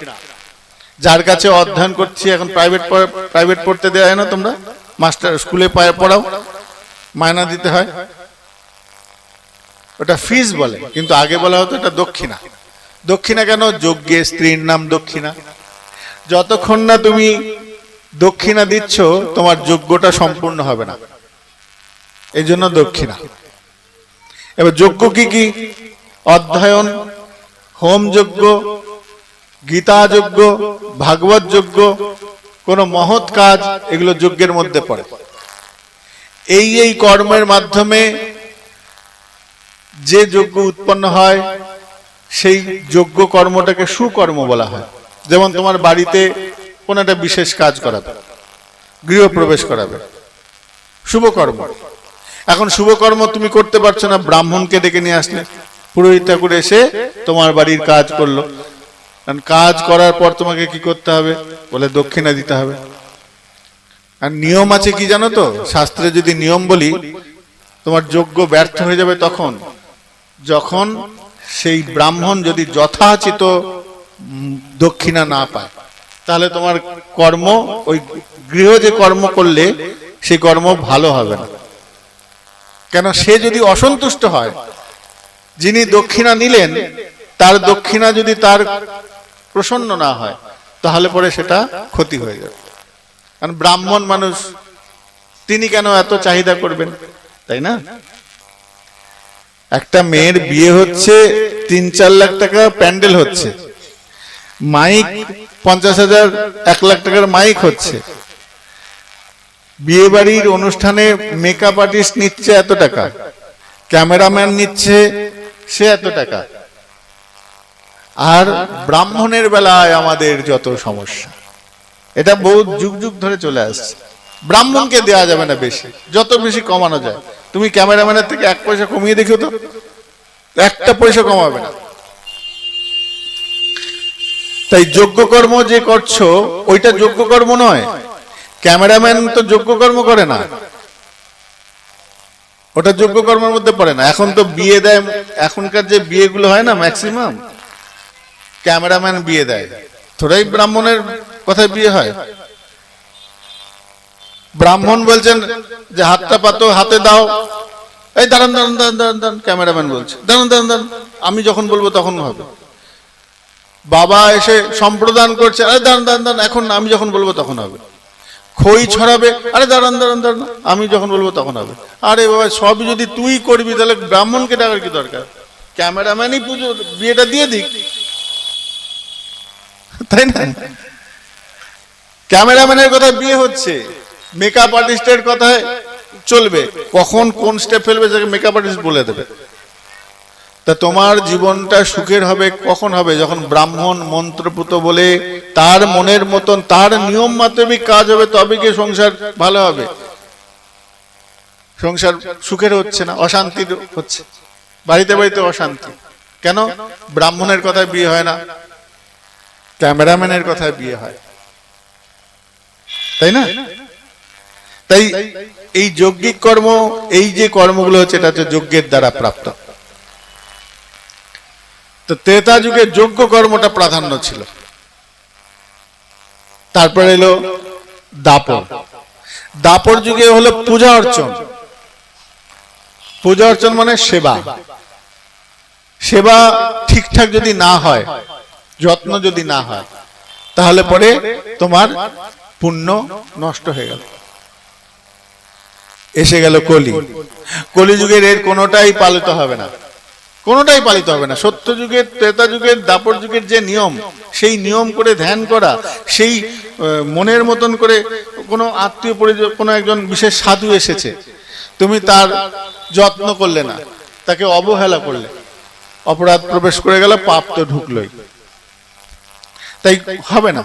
যার কাছে অধ্যয়ন করছি, এখন প্রাইভেট পড়তে দেওয়া হয় না, তোমরা মাস্টার স্কুলে পড়াও, মায়না দিতে হয়, ওটা ফিস বলে, কিন্তু আগে বলা হতো এটা দক্ষিণা। দক্ষিণা কেন? যজ্ঞে স্ত্রীর নাম দক্ষিণা। যতক্ষণ না তুমি দক্ষিণা দিচ্ছ তোমার যজ্ঞটা সম্পূর্ণ হবে না, এই জন্য দক্ষিণা। এবার যজ্ঞ কি কি? অধ্যয়ন, হোম যজ্ঞ, গীতা যজ্ঞ, ভাগবত যজ্ঞ, কোন মহৎ কাজ, এগুলো যজ্ঞের মধ্যে পড়ে। এই কর্মের মাধ্যমে যে যজ্ঞ উৎপন্ন হয় সেই যজ্ঞ কর্মটাকে সুকর্ম বলা হয়। যেমন তোমার বাড়িতে কোন একটা বিশেষ কাজ করাবে, গৃহপ্রবেশ করাবে, শুভকর্ম। এখন শুভকর্ম তুমি করতে পারছো না, ব্রাহ্মণকে ডেকে নিয়ে আসলে, পুরোহিত ঠাকুর এসে তোমার বাড়ির কাজ করলো। কারণ কাজ করার পর তোমাকে কি করতে হবে? বলে দক্ষিণা দিতে হবে। আর নিয়ম আছে কি জানো তো? শাস্ত্রে যদি নিয়ম বলি, তোমার যজ্ঞ ব্যর্থ হয়ে যাবে তখন যখন সেই ব্রাহ্মণ যদি যথাচিত দক্ষিণা না পায়, তাহলে তোমার কর্ম, ওই গৃহ যে কর্ম করলে সেই কর্ম ভালো হবে না। কেন? সে যদি অসন্তুষ্ট হয়, যিনি দক্ষিণা নিলেন তার দক্ষিণা যদি তার প্রসন্ন না হয়, তাহলে পরে সেটা ক্ষতি হয়ে যাবে। কারণ ব্রাহ্মণ মানুষ, তিনি কেন এত চাহিদা করবেন, তাই না? একটা মেয়ের বিয়ে হচ্ছে, 3-4 লাখ টাকা প্যান্ডেল হচ্ছে, মাইক 50,000 1 লাখ টাকার মাইক হচ্ছে, বিয়ে বাড়ির অনুষ্ঠানে মেকআপ আর্টিস্ট নিচ্ছে এত টাকা, ক্যামেরাম্যান নিচ্ছে সে এত টাকা। আর ব্রাহ্মণের বেলায় আমাদের যত সমস্যা, এটা বহু যুগ যুগ ধরে চলে আসছে। ব্রাহ্মণকে দেওয়া যাবে না বেশি, যত বেশি কমানো যায়। তুমি ক্যামেরাম্যানের থেকে 1 পয়সা কমিয়ে দেখো তো, 1টা পয়সা কমাবে না। তাই যজ্ঞকর্ম যে করছো ওইটা যজ্ঞকর্ম নয়। ক্যামেরাম্যান তো যজ্ঞকর্ম করে না, ওটা যজ্ঞকর্মের মধ্যে পড়ে না। এখন তো বিয়ে দেয়, এখনকার যে বিয়েগুলো হয় না, ম্যাক্সিমাম ক্যামেরাম্যান বিয়ে দেয়। থোড়াই ব্রাহ্মণের কথায় বিয়ে হয়? ব্রাহ্মণ বলছেন যে হাতটা পাতো, হাতে দাও, এই দাঁড়ান দাঁড়ান দাঁড়ান দাঁড়ান দাঁড়ান, ক্যামেরাম্যান বলছে দাঁড়ান দাঁড়ান দাঁড়ান, আমি যখন বলবো তখন হবে। বাবা এসে সম্প্রদান করছে, আরে দাঁড়ান দাঁড়ান দাঁড়ান, এখন আমি যখন বলবো তখন হবে। খই ছড়াবে, আরে দাঁড়ান দাঁড়ান দাঁড়ান, আমি যখন বলবো তখন হবে। আরে বাবা, সবই যদি তুই করবি তাহলে ব্রাহ্মণকে ডাকার কি দরকার? ক্যামেরাম্যানই পুজো বিয়েটা দিয়ে দিক, তাই না? ক্যামেরাম্যানের কথায় বিয়ে হচ্ছে, মেকআপ আর্টিস্টের কথায় চলবে। কখন কোন স্টেপ ফেলবে সেটা মেকআপ আর্টিস্ট বলে দেবে। তা তোমার জীবনটা সুখের হবে কখন হবে? যখন ব্রাহ্মণ মন্ত্রপুত বলে তার মনের মতন, তার নিয়ম মাফিক কাজ হবে, তবে কি সংসার ভালো হবে। সংসার সুখের হচ্ছে না, অশান্তির হচ্ছে, বাড়িতে বাড়িতে অশান্তি। কেন? ব্রাহ্মণের কথায় বিয়ে হয় না, ক্যামেরাম্যানের কথায় বিয়ে হয়, তাই না? তাই এই যৌগিক কর্ম, এই যে কর্মগুলো হচ্ছে, এটা হচ্ছে যজ্ঞের দ্বারা প্রাপ্ত। তো ত্রেতা যুগে যজ্ঞ কর্মটা প্রাধান্য ছিল। তারপরে এলো দাপর। দাপর যুগে হলো পূজা অর্চন। পূজা অর্চন মানে সেবা। সেবা ঠিকঠাক যদি না হয়, যত্ন যদি না হয়, তাহলে পরে তোমার পুণ্য নষ্ট হয়ে গেল। এসে গেল কলি। কলি যুগের এর কোনোটাই পালিত হবে না, কোনোটাই পালিত হবে না। সত্য যুগের, ত্রেতা যুগের, দাপর যুগের যে নিয়ম, সেই নিয়ম করে ধ্যান করা, সেই মনের মতন করে কোনো আত্মীয় পরিজন, কোনো একজন বিশেষ সাধু এসেছে, তুমি তার যত্ন করলে না, তাকে অবহেলা করলে, অপরাধ প্রবেশ করে গেল, পাপ তো ঢুকলোই। তাই হবে না।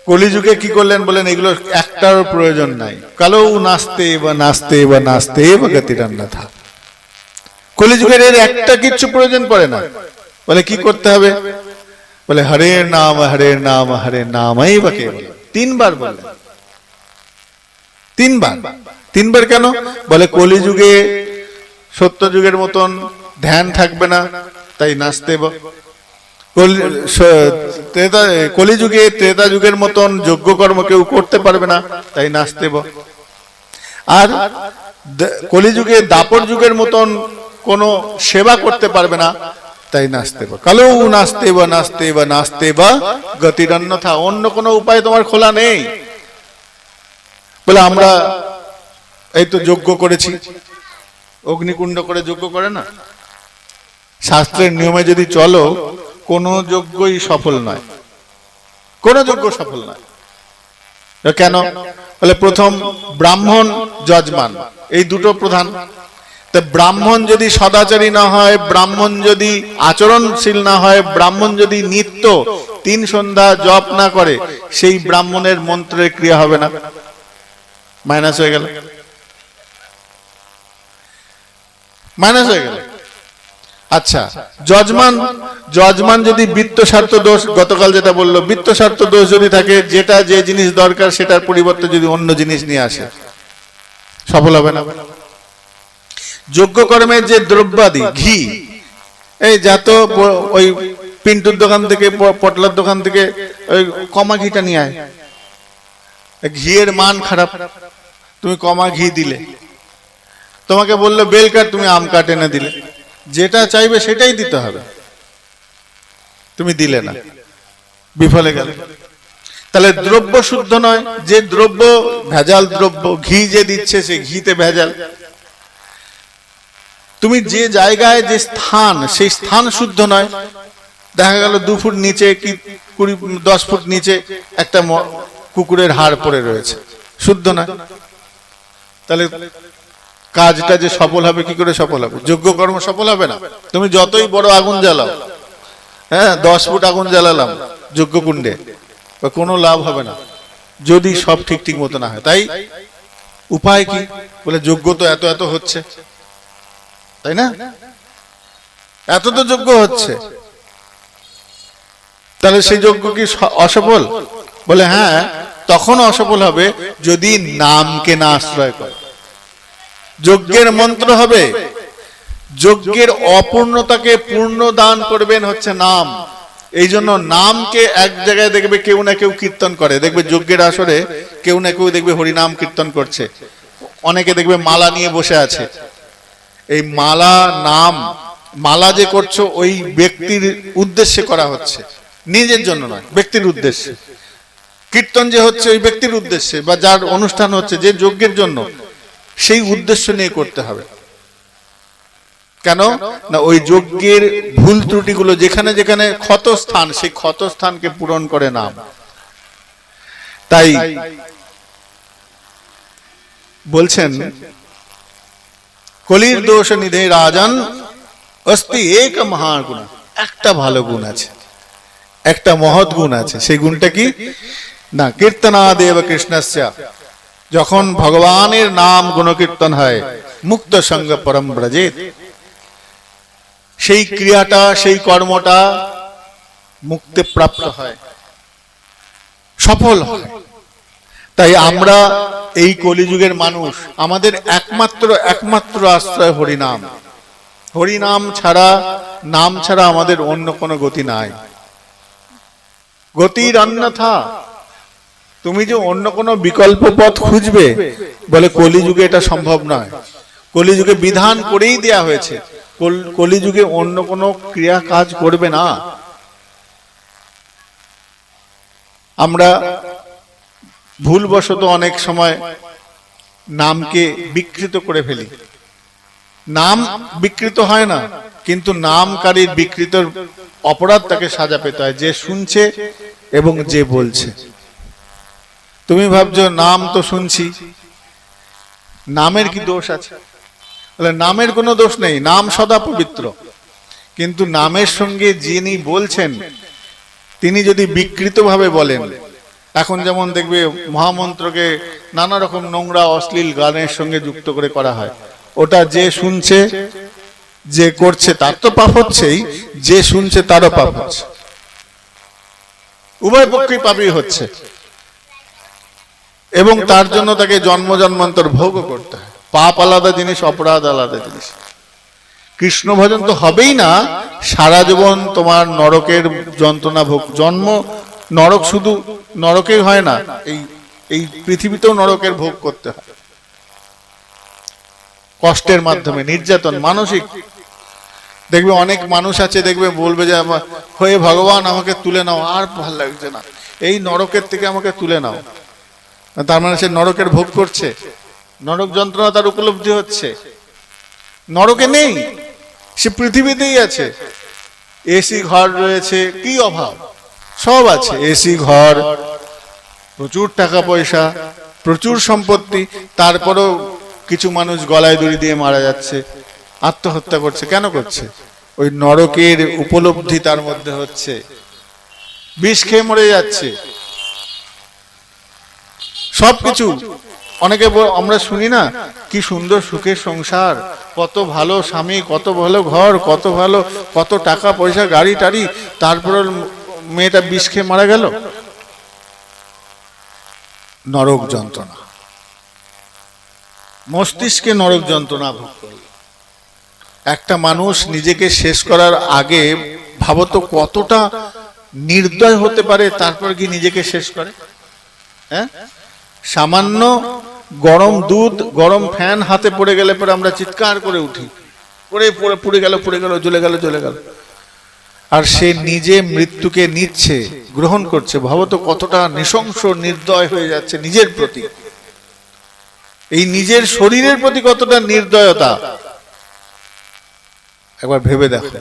কলিযুগে কি করলেন বলেন? এগুলো একটার প্রয়োজন নাই। কালো নাচতে বা নাচতে বা নাচতে বা গতিরান্না থা। কলিযুগের এর একটা কিচ্ছু প্রয়োজন পড়ে না। বলে কি করতে হবে? বলে হরে নাম হরে নাম হরে নামই বা কেবল। 3 বার বললেন। 3 বার। 3 বার কেন? বলে কলিযুগে সত্য যুগের মতন ধ্যান থাকবে না, তাই নাচতে কলিযুগে ত্রেতা যুগের মতন যোগ্য কর্ম কেউ করতে পারবে না, তাই নাস্তেব। আর কলিযুগে দাপর যুগের মতন কোন সেবা করতে পারবে না, তাই নাস্তেব। কালো নাস্তেব নাস্তেব নাস্তেব গতিরন্যথা, অন্য কোনো উপায় তোমার খোলা নেই। বলে আমরা এই তো যজ্ঞ করেছি, অগ্নিকুণ্ড করে যজ্ঞ করে না, শাস্ত্রের নিয়মে যদি চলো কোন যজ্ঞই সফল নয়, কোন যজ্ঞ সফল নয়। কেন? বলে প্রথম ব্রাহ্মণ যজমান, এই দুটো প্রধান। তা ব্রাহ্মণ যদি সদাচারী না হয়, ব্রাহ্মণ যদি আচরণশীল না হয়, ব্রাহ্মণ যদি নিত্য 3 সন্ধ্যা জপ না করে, সেই ব্রাহ্মণের মন্ত্রের ক্রিয়া হবে না, মাইনাস হয়ে গেল, মাইনাস হয়ে গেল। আচ্ছা, যজমান যদি বৃত্ত স্বার্থ দোষ, গতকাল যেটা বললো, বৃত্ত স্বার্থ দোষ যদি থাকে, যেটা যে জিনিস দরকার সেটার পরিবর্তে যদি অন্য জিনিস নিয়ে আসে, সফল হবে না। যজ্ঞ কর্মের যে দ্রব্যাদি, ঘি, এই যত ওই পিন্টুর দোকান থেকে, পটলার দোকান থেকে ওই কমা ঘিটা নিয়ে আয়, ঘিয়ের মান খারাপ, তুমি কমা ঘি দিলে। তোমাকে বললো বেল কাঠ, তুমি আম কাঠ এনে দিলে। যেটা চাইবে সেটাই দিতে হবে, তুমি দিলে না, বিফলে গেল। তাহলে দ্রব্য শুদ্ধ নয়, যে দ্রব্য ভেজাল দ্রব্য, ঘি যে দিচ্ছে সে ঘিতে ভেজাল। তুমি যে জায়গায় যে স্থান, সেই স্থান শুদ্ধ নয়। দেখা গেল 2 ফুট নিচে কি 10 ফুট নিচে একটা কুকুরের হাড় পড়ে রয়েছে, শুদ্ধ নয়। তাহলে কাজটা যে সফল হবে, কি করে সফল হবে? যজ্ঞ কর্ম সফল হবে না। তুমি যতই বড় আগুন জ্বালাও, হ্যাঁ 10 ফুট আগুন জ্বালালাম যজ্ঞ কুণ্ডে, কোনো লাভ হবে না যদি সব ঠিক মতো না হয়। তাই উপায় কি? বলে যজ্ঞ তো এত এত হচ্ছে, তাই না? এত তো যজ্ঞ হচ্ছে, তাহলে সেই যজ্ঞ কি অসফল? বলে হ্যাঁ, তখন অসফল হবে যদি নামকে না আশ্রয় করে। যজ্ঞের মন্ত্র হবে, যজ্ঞের অপূর্ণতাকে পূর্ণ দান করবেন হচ্ছে নাম। এই জন্য নামকে এক জায়গায় দেখবে কেউ না কেউ কীর্তন করে, দেখবে যজ্ঞের আসরে কেউ না কেউ দেখবে হরিনাম কীর্তন করছে, অনেকে দেখবে মালা নিয়ে বসে আছে। এই মালা, নাম, মালা যে করছো ওই ব্যক্তির উদ্দেশ্যে করা হচ্ছে, নিজের জন্য নয়, ব্যক্তির উদ্দেশ্যে। কীর্তন যে হচ্ছে ওই ব্যক্তির উদ্দেশ্যে, বা যার অনুষ্ঠান হচ্ছে যে যজ্ঞের জন্য, সেই উদ্দেশ্য নিয়ে করতে হবে। কেন না, ওই যজ্ঞের ভুল ত্রুটিগুলো যেখানে যেখানে ক্ষত স্থান, সেই ক্ষত স্থানকে পূরণ করে নাম। তাই বলছেন কলির দোষ নিধে রাজন অস্তি এক মহাগুণ, একটা ভালো গুণ আছে, একটা মহৎ গুণ আছে। সেই গুণটা কি না, কীর্তনাদেব কৃষ্ণস্য, যখন ভগবানের নাম গুণকীর্তন হয়, মুক্ত সঙ্গ পরম ব্রজেত, সেই ক্রিয়াটা, সেই কর্মটা মুক্তি প্রাপ্ত হয়, সফল হয়। তাই আমরা এই কলিযুগের মানুষ, আমাদের একমাত্র আশ্রয় হরিনাম। হরিনাম ছাড়া, নাম ছাড়া আমাদের অন্য কোনো গতি নাই। গতির অন্যথা, তুমি যে অন্য কোনো বিকল্প পথ খুঁজবে, বলে কলিযুগে এটা সম্ভব নয়। কলিযুগে বিধান করেই দেয়া হয়েছে, কলিযুগে অন্য কোনো ক্রিয়া কাজ করবে না। আমরা ভুলবশত অনেক সময় নামকে বিকৃত করে ফেলি। নাম বিকৃত হয় না, কিন্তু নামকারীর বিকৃতর অপরাধ তাকে সাজা পেতে হয়, যে শুনছে এবং যে বলছে। তুমি ভাবছো নাম তো শুনছি, নামের কি দোষ আছে? নামের কোনো দোষ নেই, নাম সদা পবিত্র। কিন্তু নামের সঙ্গে যিনি বলছেন তিনি যদি বিকৃতভাবে বলেন, এখন যেমন দেখবে মহামন্ত্রকে নানা রকম নোংরা অশ্লীল গানের সঙ্গে যুক্ত করে করা হয়, ওটা যে শুনছে যে করছে তার তো পাপ হচ্ছেই, যে শুনছে তারও পাপ হচ্ছে, উভয় পক্ষেই পাপই হচ্ছে, এবং তার জন্য তাকে জন্ম জন্মান্তর ভোগও করতে হয়। পাপ আলাদা জিনিস, অপরাধ আলাদা জিনিস। কৃষ্ণ ভজন তো হবেই না, সারা জীবন তোমার নরকের যন্ত্রণা ভোগ। জন্ম নরক শুধু নরকেই হয় না, এই এই পৃথিবীতেও নরকের ভোগ করতে হয় কষ্টের মাধ্যমে, নির্যাতন, মানসিক। দেখবে অনেক মানুষ আছে, দেখবে বলবে যে হয়ে ভগবান আমাকে তুলে নাও, আর ভালো লাগছে না, এই নরকের থেকে আমাকে তুলে নাও। তার মানে সে নরকের ভোগ করছে, নরক যন্ত্রণা তার উপলব্ধি হচ্ছে। নরকে নেই, সে পৃথিবীতেই আছে। এসি ঘর রয়েছে, কি অভাব, সব আছে, এসি ঘর, প্রচুর টাকা পয়সা, প্রচুর সম্পত্তি, তারপরেও কিছু মানুষ গলায় দড়ি দিয়ে মারা যাচ্ছে, আত্মহত্যা করছে। কেন করছে? ওই নরকের উপলব্ধি তার মধ্যে হচ্ছে, বিষ খেয়ে মরে যাচ্ছে। সবকিছু অনেকে আমরা শুনি না, কি সুন্দর সুখের সংসার, কত ভালো স্বামী, কত ভালো ঘর, কত ভালো, কত টাকা পয়সা, গাড়ি টাড়ি, তারপরে মেয়েটা বিষ খেয়ে মারা গেল। নরক যন্ত্রণা, মস্তিষ্কে নরক যন্ত্রণা ভোগ করল। একটা মানুষ নিজেকে শেষ করার আগে ভাবতো কতটা নির্দয় হতে পারে, তারপর কি নিজেকে শেষ করে। হ্যাঁ, সামান্য গরম দুধ, গরম ফ্যান হাতে পড়ে গেলে পরে আমরা চিৎকার করে উঠি, পুড়ে গেল, জ্বলে গেল। আর সে নিজে মৃত্যুকে নিচ্ছে, গ্রহণ করছে। ভাবতো কতটা নৃশংস, নির্দয় হয়ে যাচ্ছে নিজের প্রতি, এই নিজের শরীরের প্রতি কতটা নির্দয়তা। একবার ভেবে দেখো,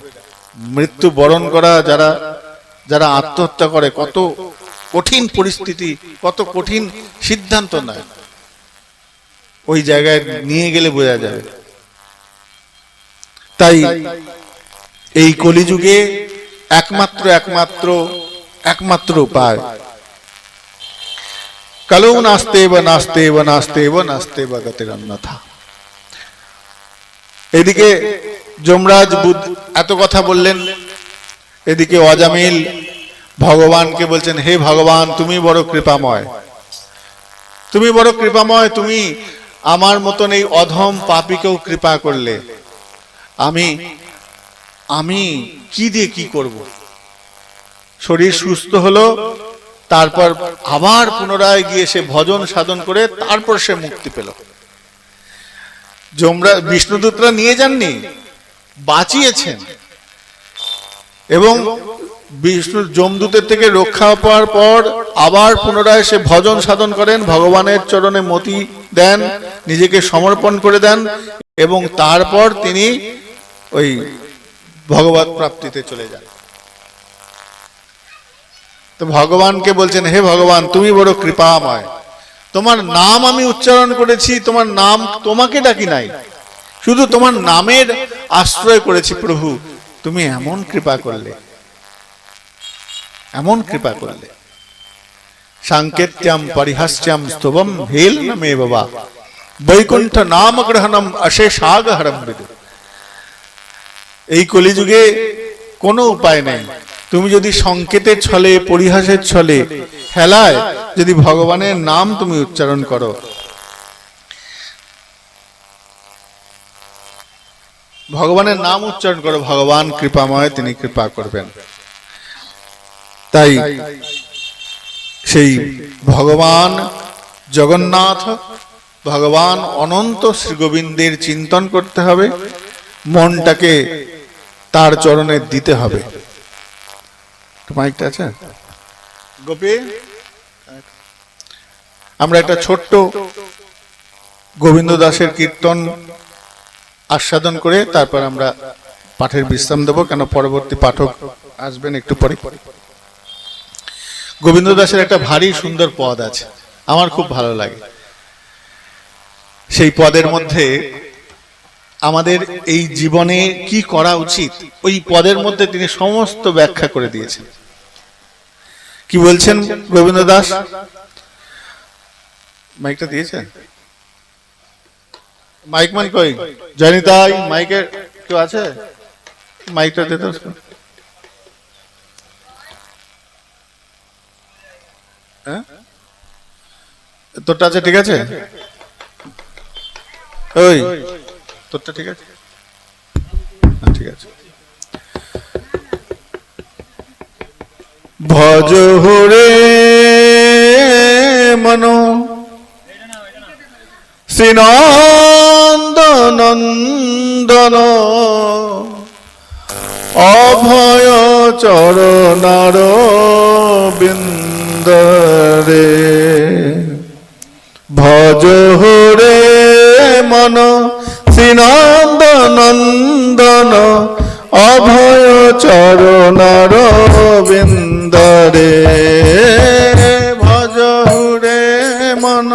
মৃত্যু বরণ করা যারা যারা আত্মহত্যা করে, কত কঠিন পরিস্থিতি, কত কঠিন সিদ্ধান্ত নেয়, ওই জায়গায় নিয়ে গেলে বোঝা যাবে। তাই এই কলিযুগে একমাত্র উপায়, কালো নাস্তে গতির অন্যথা। এদিকে যমরাজ এত কথা বললেন, এদিকে অজামিল ভগবানকে বলছেন, হে ভগবান, তুমি বড় কৃপাময়, তুমি আমার মতন এই অধম পাপীকেও কৃপা করলে। আমি কি দিয়ে কি করব? শরীর সুস্থ হলো, তারপর আবার পুনরায় গিয়ে সে ভজন সাধন করে তারপর সে মুক্তি পেল। বিষ্ণুদূতরা নিয়ে যাননি, বাঁচিয়েছেন। এবং যমদূতের থেকে রক্ষা পাওয়ার পর আবার পুনরায় সে ভজন সাধন করেন, ভগবানের চরণে মতি দেন, নিজেকে সমর্পণ করে দেন, এবং তারপর তিনি ওই ভগবত প্রাপ্তিতে চলে যান। তো ভগবানকে বলছেন, হে ভগবান, তুমি বড় কৃপাময়, তোমার নাম আমি উচ্চারণ করেছি, তোমার নাম, তোমাকে ডাকি নাই, শুধু তোমার নামের আশ্রয় করেছি। প্রভু, তুমি এমন কৃপা করলে, সাংকেত্যম পরিহাস্যম স্তবম হেল নামে বাবা বৈকুণ্ঠ নাম গ্রহণম অশেষাগহরম বিদু। এই কলিযুগে কোনো উপায় নেই, তুমি যদি সংকেতের ছলে, পরিহাসের ছলে, হেলায় যদি ভগবানের নাম তুমি উচ্চারণ করো, ভগবান কৃপাময়, তিনি কৃপা করবেন। তাই সেই ভগবান জগন্নাথ, ভগবান অনন্ত শ্রী গোবিন্দের চিন্তন করতে হবে, মনটাকে তার চরণে দিতে হবে। মাইকটা আছে গোপী, আমরা একটা ছোট্ট গোবিন্দ দাসের কীর্তন আস্বাদন করে তারপর আমরা পাঠের বিশ্রাম দেব, কেন পরবর্তী পাঠক আসবেন একটু পরে। গোবিন্দ দাসের একটা ভারী সুন্দর পদ আছে, আমার খুব ভালো লাগে। সেই পদের মধ্যে আমাদের এই জীবনে কি করা উচিত, ওই পদের মধ্যে তিনি সমস্ত ব্যাখ্যা করে দিয়েছেন। কি বলছেন গোবিন্দ দাস? মাইকটা দিয়েছেন? মাইকম্যান কই? জয়নিতাই, মাইকের কেউ আছে? মাইকটা দিতে। হ্যাঁ, তোরটা আছে? ঠিক আছে, ওই তোরটা ঠিক আছে, ঠিক আছে। ভজ হরে মন শ্রীনন্দনন্দন অভয় চরণার বিন্দরে ভজ হরে মন শ্রীনন্দনন্দন অভয় চরণার বিন্দরে ভজ হরে মন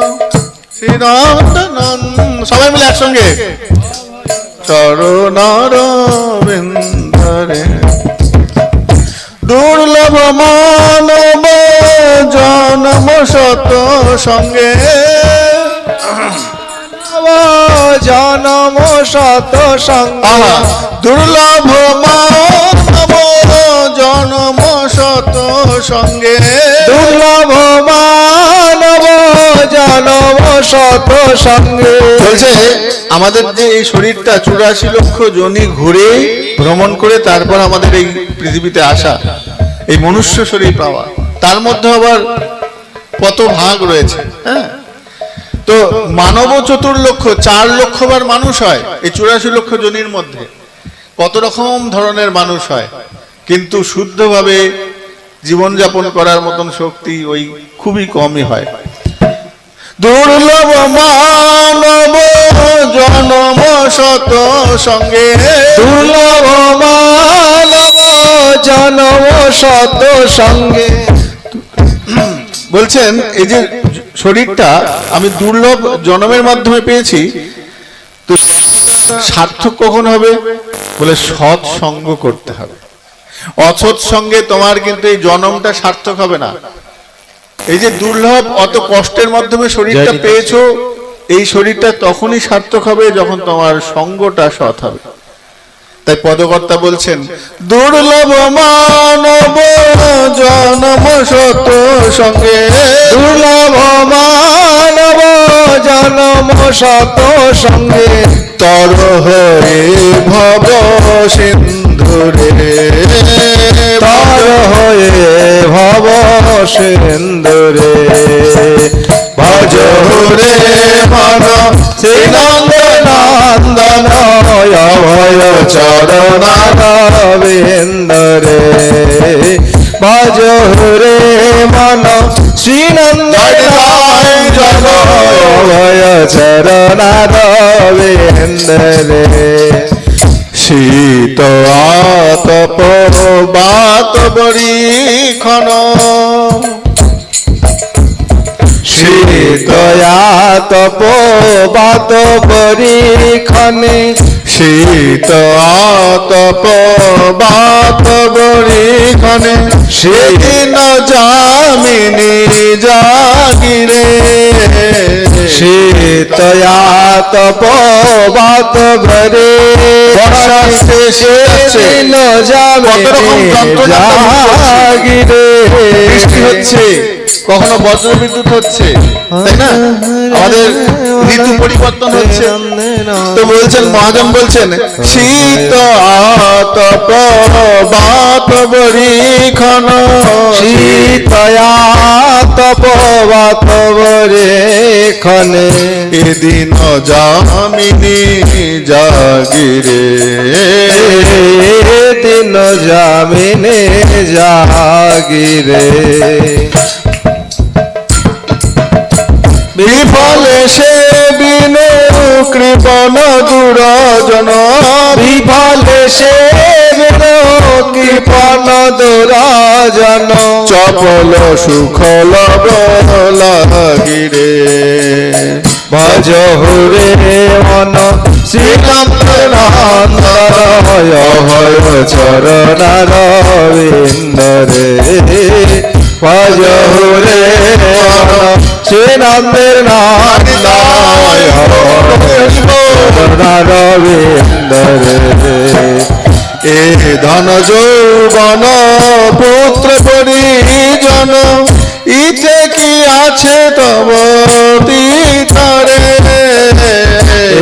শ্রীনন্দনন্দন সবাই মিলে একসঙ্গে চরণার বিন্দরে দুর্লভ মানব জন্ম শত সঙ্গে জনম শত সঙ্গে দুর্লভ মানব জন্ম শত সঙ্গে দুর্লভ মানব জনম শত সঙ্গে বলছে আমাদের যে এই শরীরটা 84 লক্ষ যোনি ঘুরে ভ্রমণ করে তারপর আমাদের এই পৃথিবীতে আসা, এই মনুষ্য শরীর পাওয়া, তার মধ্যে আবার কত ভাগ রয়েছে। হ্যাঁ, তো মানব 4 লক্ষ 4 লক্ষ বার মানুষ হয় এই 84 লক্ষ যোনির মধ্যে। কত রকম ধরনের মানুষ হয়, কিন্তু শুদ্ধভাবে জীবনযাপন করার মতন শক্তি ওই খুবই কমই হয়। দুর্লভ মানব জনম শত সঙ্গে দুর্লভ মানব জনম শত সঙ্গে বলছেন এই যে শরীরটা আমি দুর্লভ জন্মের মাধ্যমে পেয়েছি, তো সার্থক কখন হবে? বলে সৎ সঙ্গ করতে হবে। অসৎ সঙ্গে তোমার কিন্তু এই জন্মটা সার্থক হবে না। এই যে দুর্লভ অত কষ্টের মাধ্যমে শরীরটা পেয়েছো, এই শরীরটা তখনই সার্থক হবে যখন তোমার সঙ্গটা সৎ হবে। তাই পদকর্তা বলছেন দুর্লভ মানব জন্ম শত সঙ্গে দুর্লভ মানব জনম শত সঙ্গে তর হয়ে ভব সিন্ধুরে তর হয়ে ভব সিন্ধুরে ভজ রে মন শ্রীনন্দনন্দন অভয় চরণারবিন্দরে ভজ রে মন শ্রীনন্দনন্দন অভয় চরণারবিন্দরে শীত আতপ বাত বরিখন শীতয়া তপ বাত বরিখনে শীত আতপ বাত বরিখনে সেদিন যামিনী জাগিরে শীতয়া তপ বাত ঘরে সেদিন যামিনী জাগিরে বৃষ্টি হচ্ছে, কখনো বজ্র বিদ্যুৎ হচ্ছে, তাই না? আমাদের ঋতু পরিবর্তন হচ্ছে। তো বলছেন মহাজন বলছেন শীত আতপ বাত বরিখন শীতয়া তপ বাত বরিখনে এদিন যামিনী জাগিরে দিন যামিনে জাগিরে বিফলে সে বিনু কৃপণ দুরজন বিফলে সে বিনু কৃপণ দুরজন চপল সুখল লাগিরে ভজ হরে মন শ্রীনন্দনন্দন অভয় চরণারবিন্দরে ভজ হরে মন শ্রীনন্দনন্দন এ ধন যৌবন পুত্র পরিজন ইতে কি আছে তব তীতরে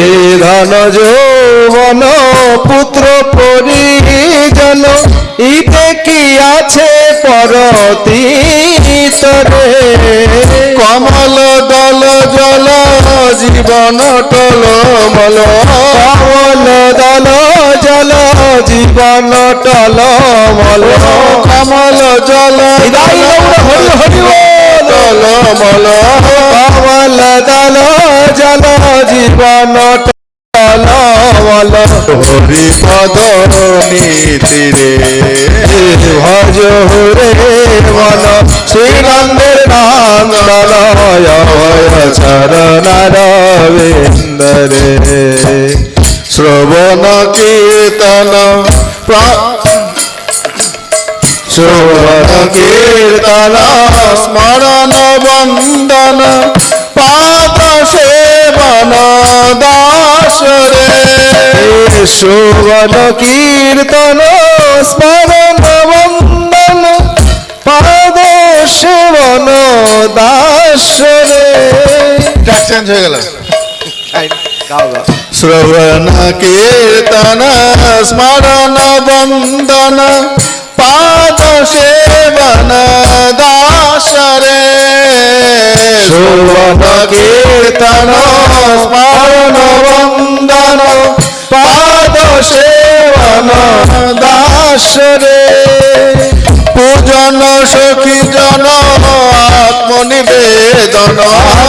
এ ধন যৌবন পুত্র পরিজন ইতে কি আছে পর অতীতরে কমল দল জল জীবন টলমল, কমল দল জল জীবন টলমল, কমল জল হৃদয় গৌর হরি হরি বল, টলমল, কমল দল জল জীবন টলমল, হরি পদ নীতিরে ভজ রে মন শ্রীনন্দের নন্দনয় চরণারবিন্দরে শ্রবণ কীর্তন শ্রবণ কীর্তন স্মরণ বন্দন পাদ সেবন দাস রে, শোভন কীর্তন স্মরণ বন্দন পাদ সেবন দাস রে। চেঞ্জ হয়ে গেল। শ্রবণ কীর্তন স্মরণ বন্দন পাদ সেবন দাস রে, শোভন কীর্তন স্মরণ বন্দন পাদ সেবন দাস রে। পূজন সখী জন আত্মনিবেদন,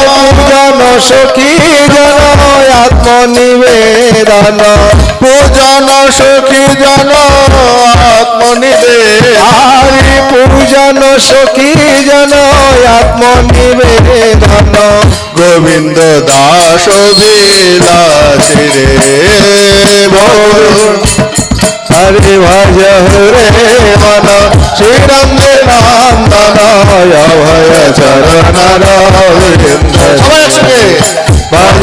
পূজন সখী জন আত্মনিবেদন, পূজন সখী জন আত্মনিবেদন, হরি পূজন সখী জন আত্মনিবেদন, গোবিন্দ দাস বিলাসী রে হরি ভজ রে মন শ্রীনন্দে নন্দনয় ভয় চরণারবিন্দরে, ভজ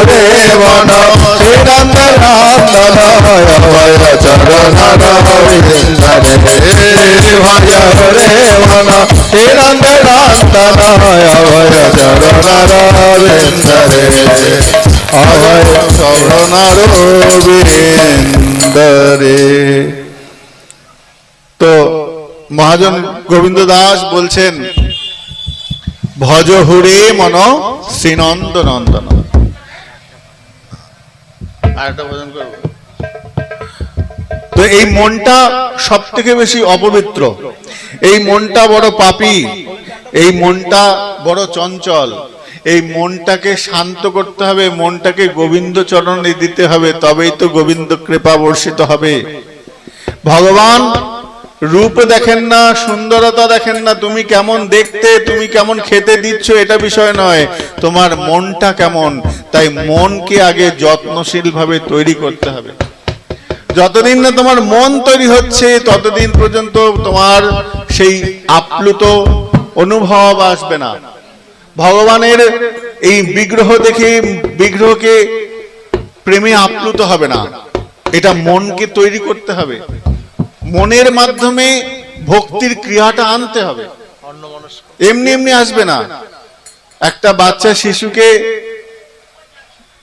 রে মন শ্রীনন্দে নন্দনয় ভয় চরণারবিন্দরে, ভজ রে মন শ্রীনন্দে নন্দনয় ভয় চরণারবিন্দরে, অভয় চরণারবিন্দরে। তো মহাজন গোবিন্দ দাস বলছেন ভজ হুরে মন শ্রীনন্দ নন্দন। আরেকটা ভজন করব। তো এই মনটা সব থেকে বেশি অপবিত্র, এই মনটা বড় পাপী, এই মনটা বড় চঞ্চল, এই মনটাকে শান্ত করতে হবে, মনটাকে গোবিন্দ চরণে দিতে হবে, তবেই তো গোবিন্দ কৃপা বর্ষিত হবে। ভগবান রূপ দেখেন না, সুন্দরতা দেখেন না, তুমি কেমন দেখতে, তুমি কেমন খেতে দিচ্ছ এটা বিষয় নয়, তোমার মনটা কেমন। তাই মনকে আগে যত্নশীল ভাবে তৈরি করতে হবে। যতদিন না তোমার মন তৈরি হচ্ছে ততদিন পর্যন্ত তোমার সেই আপ্লুত অনুভব আসবে না। ভগবানের এই বিগ্রহ দেখে বিগ্রহকে প্রেমে আপ্লুত হবে না, এটা মনকে তৈরি করতে হবে, মনের মাধ্যমে ভক্তির ক্রিয়াটা আনতে হবে, এমনি এমনি আসবে না। একটা বাচ্চা শিশুকে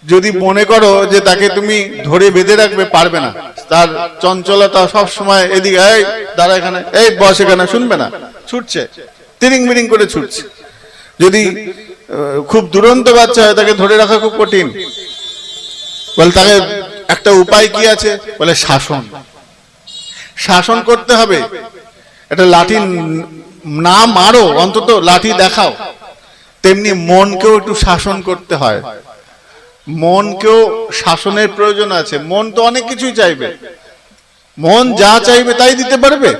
যদি মনে করো যে তাকে তুমি ধরে বেঁধে রাখবে, পারবে না, তার চঞ্চলতা সব সময় এদিকে, এই দাঁড়া এখানে, এই বস এখানে, শুনবে না, ছুটছে, তিরিং বিরিং করে ছুটছে। যদি খুব দুরন্ত বাচ্চা হয় তাকে ধরে রাখা খুব কঠিন, বলে তাকে একটা উপায় কি আছে, বলে শাসন, শাসন করতে হবে। এটা লাঠি না মারো, অন্তত লাঠি দেখাও। তেমনি মনকেও একটু শাসন করতে হয়, মনকেও শাসনের প্রয়োজন আছে। মন তো অনেক কিছুই চাইবে, মন যা চাইবে তাই দিতে পারবে।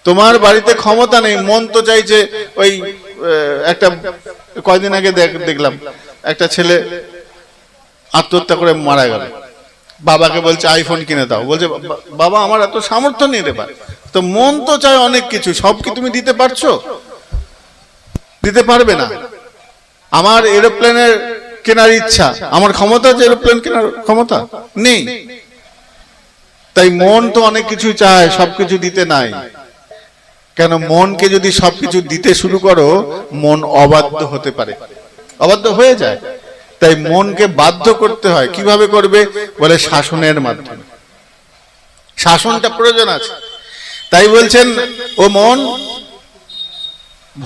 তোমার বাড়িতে ক্ষমতা নেই, মন তো চাইছে ওই একটা কয়দিন আগে দেখলাম একটা ছেলে আত্মহত্যা করে মারা গেল, বাবাকে বলছে আইফোন কিনে দাও, বলছে বাবা আমার এত সামর্থ্য নেই রে ভাই। তো মন তো চায় অনেক কিছু, সব কি তুমি দিতে পারছো? দিতে পারবে না। আমার এরোপ্লেনের কেনার ইচ্ছা, আমার ক্ষমতা আছে এরোপ্লেন কেনার ক্ষমতা নেই। তাই মন তো অনেক কিছু চায়, সবকিছু দিতে নাই। কেন, মনকে যদি সবকিছু দিতে শুরু করো মন অবাধ্য হতে পারে, অবাধ্য হয়ে যায়। তাই মনকে বাধ্য করতে হয়। কিভাবে করবে, বলে শাসনের মাধ্যমে। শাসনটা প্রয়োজন আছে। তাই বলছেন ও মন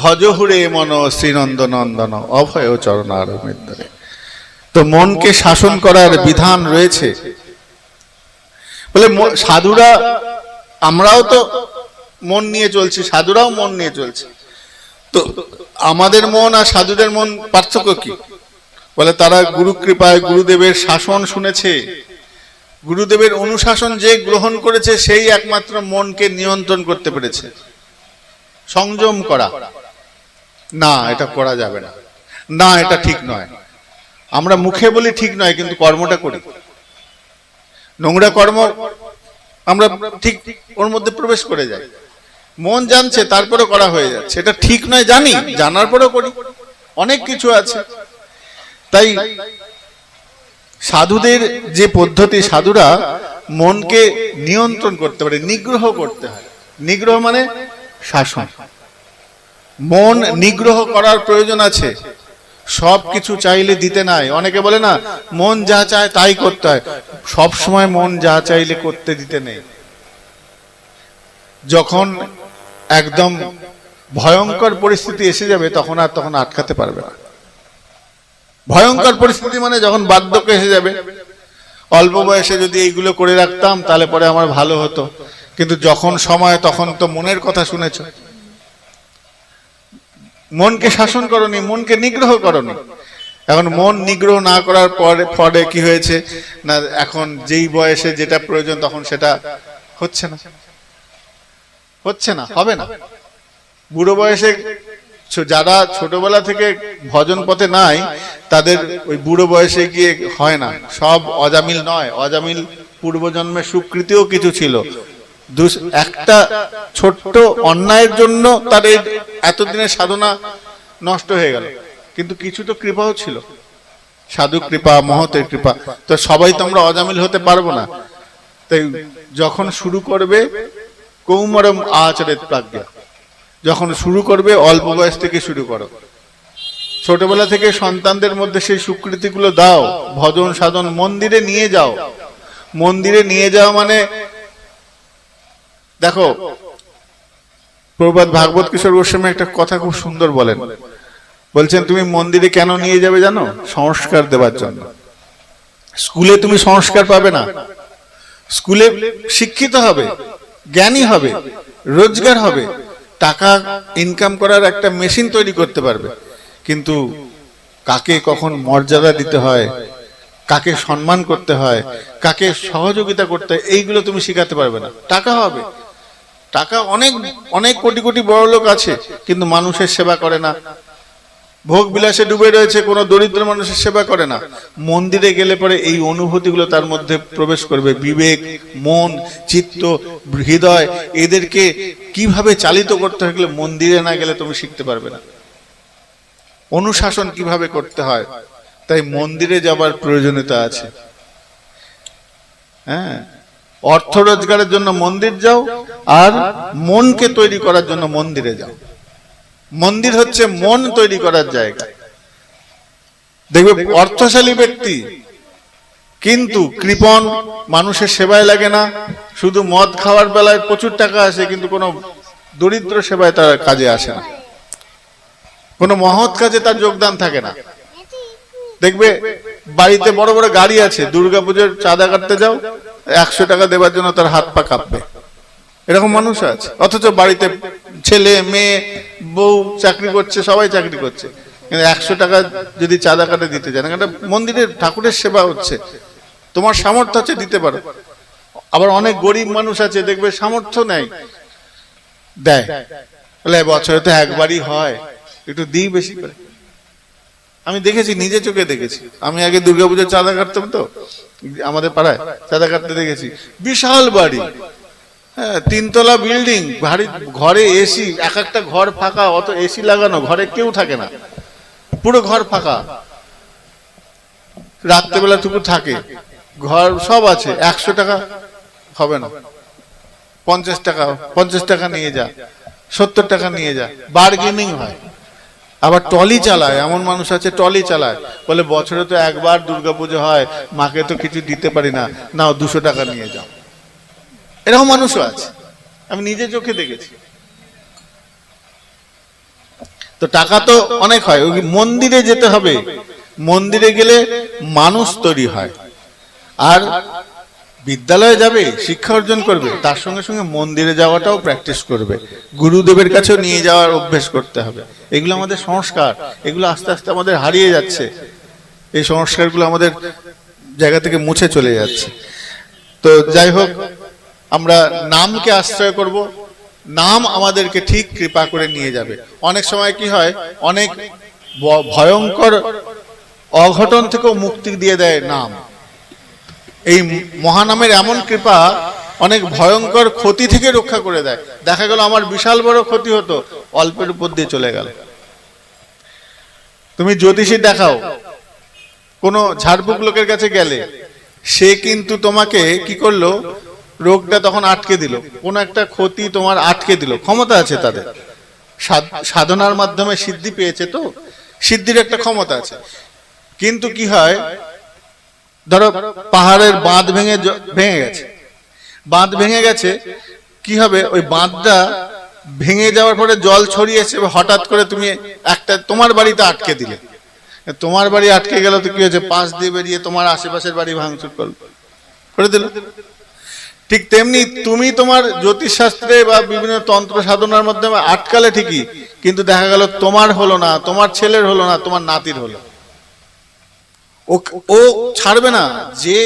ভজহুরে মন শ্রীনন্দ নন্দন অভয় চরণার মৃত্যরে। তো মনকে শাসন করার বিধান রয়েছে। বলে সাধুরা, আমরাও তো মন নিয়ে চলছি, সাধুরাও মন নিয়ে চলছে। তো আমাদের মন আর সাধুদের মন পার্থক্য কি? বলে তারা গুরু কৃপায় গুরুদেবের শাসন শুনেছে, গুরুদেবের অনুশাসন যে গ্রহণ করেছে সেই একমাত্র মনকে নিয়ন্ত্রণ করতে পেরেছে। সংযম করা, না এটা করা যাবে না, না এটা ঠিক নয়। আমরা মুখে বলি ঠিক নয়, কিন্তু কর্মটা করি। নোংরা কর্ম আমরা ঠিক ওর মধ্যে প্রবেশ করে যাই। মন জানছে তারপরে করা হয়ে যাচ্ছে, এটা ঠিক নয় জানি, জানার পরেও করি। অনেক কিছু আছে। তাই সাধুদের যে পদ্ধতি, সাধুরা মনকে নিয়ন্ত্রণ করতে পারে, নিগ্রহ করতে হয়। নিগ্রহ মানে শাসন। মন নিগ্রহ করার প্রয়োজন আছে। সব কিছু চাইলে দিতে নাই। অনেকে বলে না মন যা চায় তাই করতে হয়। সব সময় মন যা চাইলে করতে দিতে নেই। যখন একদম ভয়ঙ্কর পরিস্থিতি এসে যাবে তখন আটকাতে পারবে না। ভয়ঙ্কর পরিস্থিতি মানে যখন বার্ধক্য এসে যাবে। অল্প বয়সে যদি এইগুলো করে রাখতাম তাহলে পরে আমার ভালো হতো, কিন্তু যখন সময় তখন তো মনের কথা শুনেছ। মনকে শাসন করনি, মনকে নিগ্রহ করনি। এখন মন নিগ্রহ না করার পরে কি হয়েছে না, এখন যেই বয়সে যেটা প্রয়োজন তখন সেটা হচ্ছে না, হবে না। বুড়ো বয়সে যারা ছোটবেলা থেকে ভজন পথে নাই তাদের ওই বুড়ো বয়সে গিয়ে হয় না। সব অজামিল নয়, অজামিল পূর্বজন্মের সুকৃতিও কিছু ছিল। একটা ছোট্ট অন্যায়ের জন্য তার এতদিনের সাধনা নষ্ট হয়ে গেল, কিন্তু কিছু তো কৃপাও ছিল, সাধু কৃপা, মহতের কৃপা। তো সবাই তো আমরা অজামিল হতে পারবো না। তাই যখন শুরু করবে কৌমারম আচরেত প্রাজ্ঞা, যখন শুরু করবে অল্প বয়স থেকে শুরু করো। ছোটবেলা থেকে সন্তানদের মধ্যে সেই স্বীকৃতিগুলো দাও। ভজন সাধন মন্দিরে নিয়ে যাও। মন্দিরে নিয়ে যাওয়া মানে দেখো, প্রভুপাদ ভাগবত কিশোর গোস্বামী একটা কথা খুব সুন্দর বলেন। বলছেন তুমি মন্দিরে কেন নিয়ে যাবে জানো? সংস্কার দেওয়ার জন্য। স্কুলে তুমি সংস্কার পাবে না। স্কুলে শিক্ষিত হবে, জ্ঞানী হবে, রোজগার হবে, টাকা ইনকাম করার একটা মেশিন তৈরি করতে পারবে। কিন্তু কাকে কখন মর্যাদা দিতে হয়, কাকে সম্মান করতে হয়, কাকে সহযোগিতা করতে হয়, এইগুলো তুমি শিখাতে পারবে না। টাকা হবে, টাকা অনেক অনেক কোটি কোটি বড় লোক আছে, কিন্তু মানুষের সেবা করে না, ভোগ বিলাসে ডুবে রয়েছে, কোনো দরিদ্র মানুষের সেবা করে না। মন্দিরে গেলে পরে এই অনুভূতিগুলো তার মধ্যে প্রবেশ করবে। বিবেক, মন, চিত্ত, হৃদয়, এদেরকে কিভাবে চালিত করতে হয় মন্দিরে না গেলে তুমি শিখতে পারবে না। অনুশাসন কিভাবে করতে হয়, তাই মন্দিরে যাবার প্রয়োজনীয়তা আছে। হ্যাঁ, অর্থ রোজগারের জন্য মন্দির যাও, আর মনকে তৈরি করার জন্য মন্দিরে যাও। মন্দির হচ্ছে মন তৈরি করার জায়গা। দেখবে অর্থশালী ব্যক্তি কিন্তু কৃপণ, মানুষের সেবায় লাগে না, শুধু মদ খাওয়ার বেলায় প্রচুর টাকা আসে, কিন্তু কোনো দরিদ্র সেবায় তার কাজে আসে না, কোনো মহৎ কাজে তার যোগদান থাকে না। দেখবে বাড়িতে বড় বড় গাড়ি আছে, দুর্গাপুজোর চাঁদা কাটতে যাও, 100 টাকা দেওয়ার জন্য তার হাত পা কাঁপবে। এরকম মানুষ আছে। অথচ বাড়িতে ছেলে মেয়ে বউ চাকরি করছে, সবাই চাকরি করছে, কিন্তু 100 টাকা যদি চাঁদা কাটে দিতে চায় না। কারণ মন্দিরের ঠাকুরের সেবা হচ্ছে, তোমার সামর্থ্য আছে দিতে পারো। আবার অনেক গরিব মানুষ আছে দেখবে সামর্থ্য নেই, দেয়, বলে বছরে তো একবারই হয়, একটু দিই বেশি করে। আমি দেখেছি, নিজে চোখে দেখেছি। আমি আগে দুর্গাপুজোর চাঁদা কাটতাম, তো আমাদের পাড়ায় চাঁদা কাটতে দেখেছি। বিশাল বাড়ি, হ্যাঁ, 3 তলা বিল্ডিং, ভারী, ঘরে এসি, এক একটা ঘর ফাঁকা, অত এসি লাগানো, ঘরে কেউ থাকে না, পুরো ঘর ফাঁকা। রাত্রেবেলা টুকু থাকে, ঘর সব আছে। 100 টাকা হবে না, 50 টাকা নিয়ে যা, 70 টাকা নিয়ে যা, বার্গেনিং হয়। আবার টলি চালায়, এমন মানুষ আছে টলি চালায়, বলে বছরে তো একবার দুর্গাপুজো হয়, মাকে তো কিছু দিতে পারি না, নাও 200 টাকা নিয়ে যাও। এরকম মানুষও আছে, আমি নিজে চোখে দেখেছি। তো টাকা তো অনেক হয়, ওই মন্দিরে যেতে হবে, মন্দিরে গেলে মানুষ তৈরি হয়। আর বিদ্যালয়ে যাবে, শিক্ষা অর্জন করবে, তার সঙ্গে সঙ্গে মন্দিরে যাওয়াটাও প্র্যাকটিস করবে, গুরুদেবের কাছেও নিয়ে যাওয়ার অভ্যেস করতে হবে। এগুলো আমাদের সংস্কার, এগুলো আস্তে আস্তে আমাদের হারিয়ে যাচ্ছে, এই সংস্কারগুলো আমাদের জায়গা থেকে মুছে চলে যাচ্ছে। তো যাই হোক, আমরা নামকে আশ্রয় করব, নাম আমাদেরকে ঠিক কৃপা করে নিয়ে যাবে। অনেক সময় কি হয়, অনেক ভয়ঙ্কর অঘটন থেকেও মুক্তি দিয়ে দেয় নাম। এই মহানামের এমন কৃপা অনেক ভয়ঙ্কর ক্ষতি থেকে রক্ষা করে দেয়। দেখা গেল আমার বিশাল বড় ক্ষতি হতো, অল্পের উপর দিয়ে চলে গেল। তুমি জ্যোতিষী দেখাও, কোনো ঝাড়ফুঁক লোকের কাছে গেলে, সে কিন্তু তোমাকে কি করলো, রোগটা তখন আটকে দিল, কোন একটা ক্ষতি তোমার আটকে দিল। ক্ষমতা আছে তাদের, সাধনার মাধ্যমে সিদ্ধি পেয়েছে, তো সিদ্ধির একটা ক্ষমতা আছে। কিন্তু কি হয়, ধরো পাহাড়ের বাঁধ ভেঙে গেছে, বাঁধ ভেঙে গেছে, কি হবে, ওই বাঁধটা ভেঙে যাওয়ার পরে জল ছড়িয়েছে, হঠাৎ করে তুমি একটা তোমার বাড়িতে আটকে দিলে, তোমার বাড়ি আটকে গেল, তো কি হয়েছে, পাশ দিয়ে বেরিয়ে তোমার আশেপাশের বাড়ি ভাঙচুর করে দিল। ঠিক তেমনি তুমি তোমার জ্যোতিষ শাস্ত্রে বা বিভিন্ন তন্ত্র সাধনার মাধ্যমে আটকালে ঠিকই, কিন্তু দেখা গেল তোমার হলো না, তোমার ছেলের হলো না, তোমার নাতির হলো। ও ছাড়বে না, যে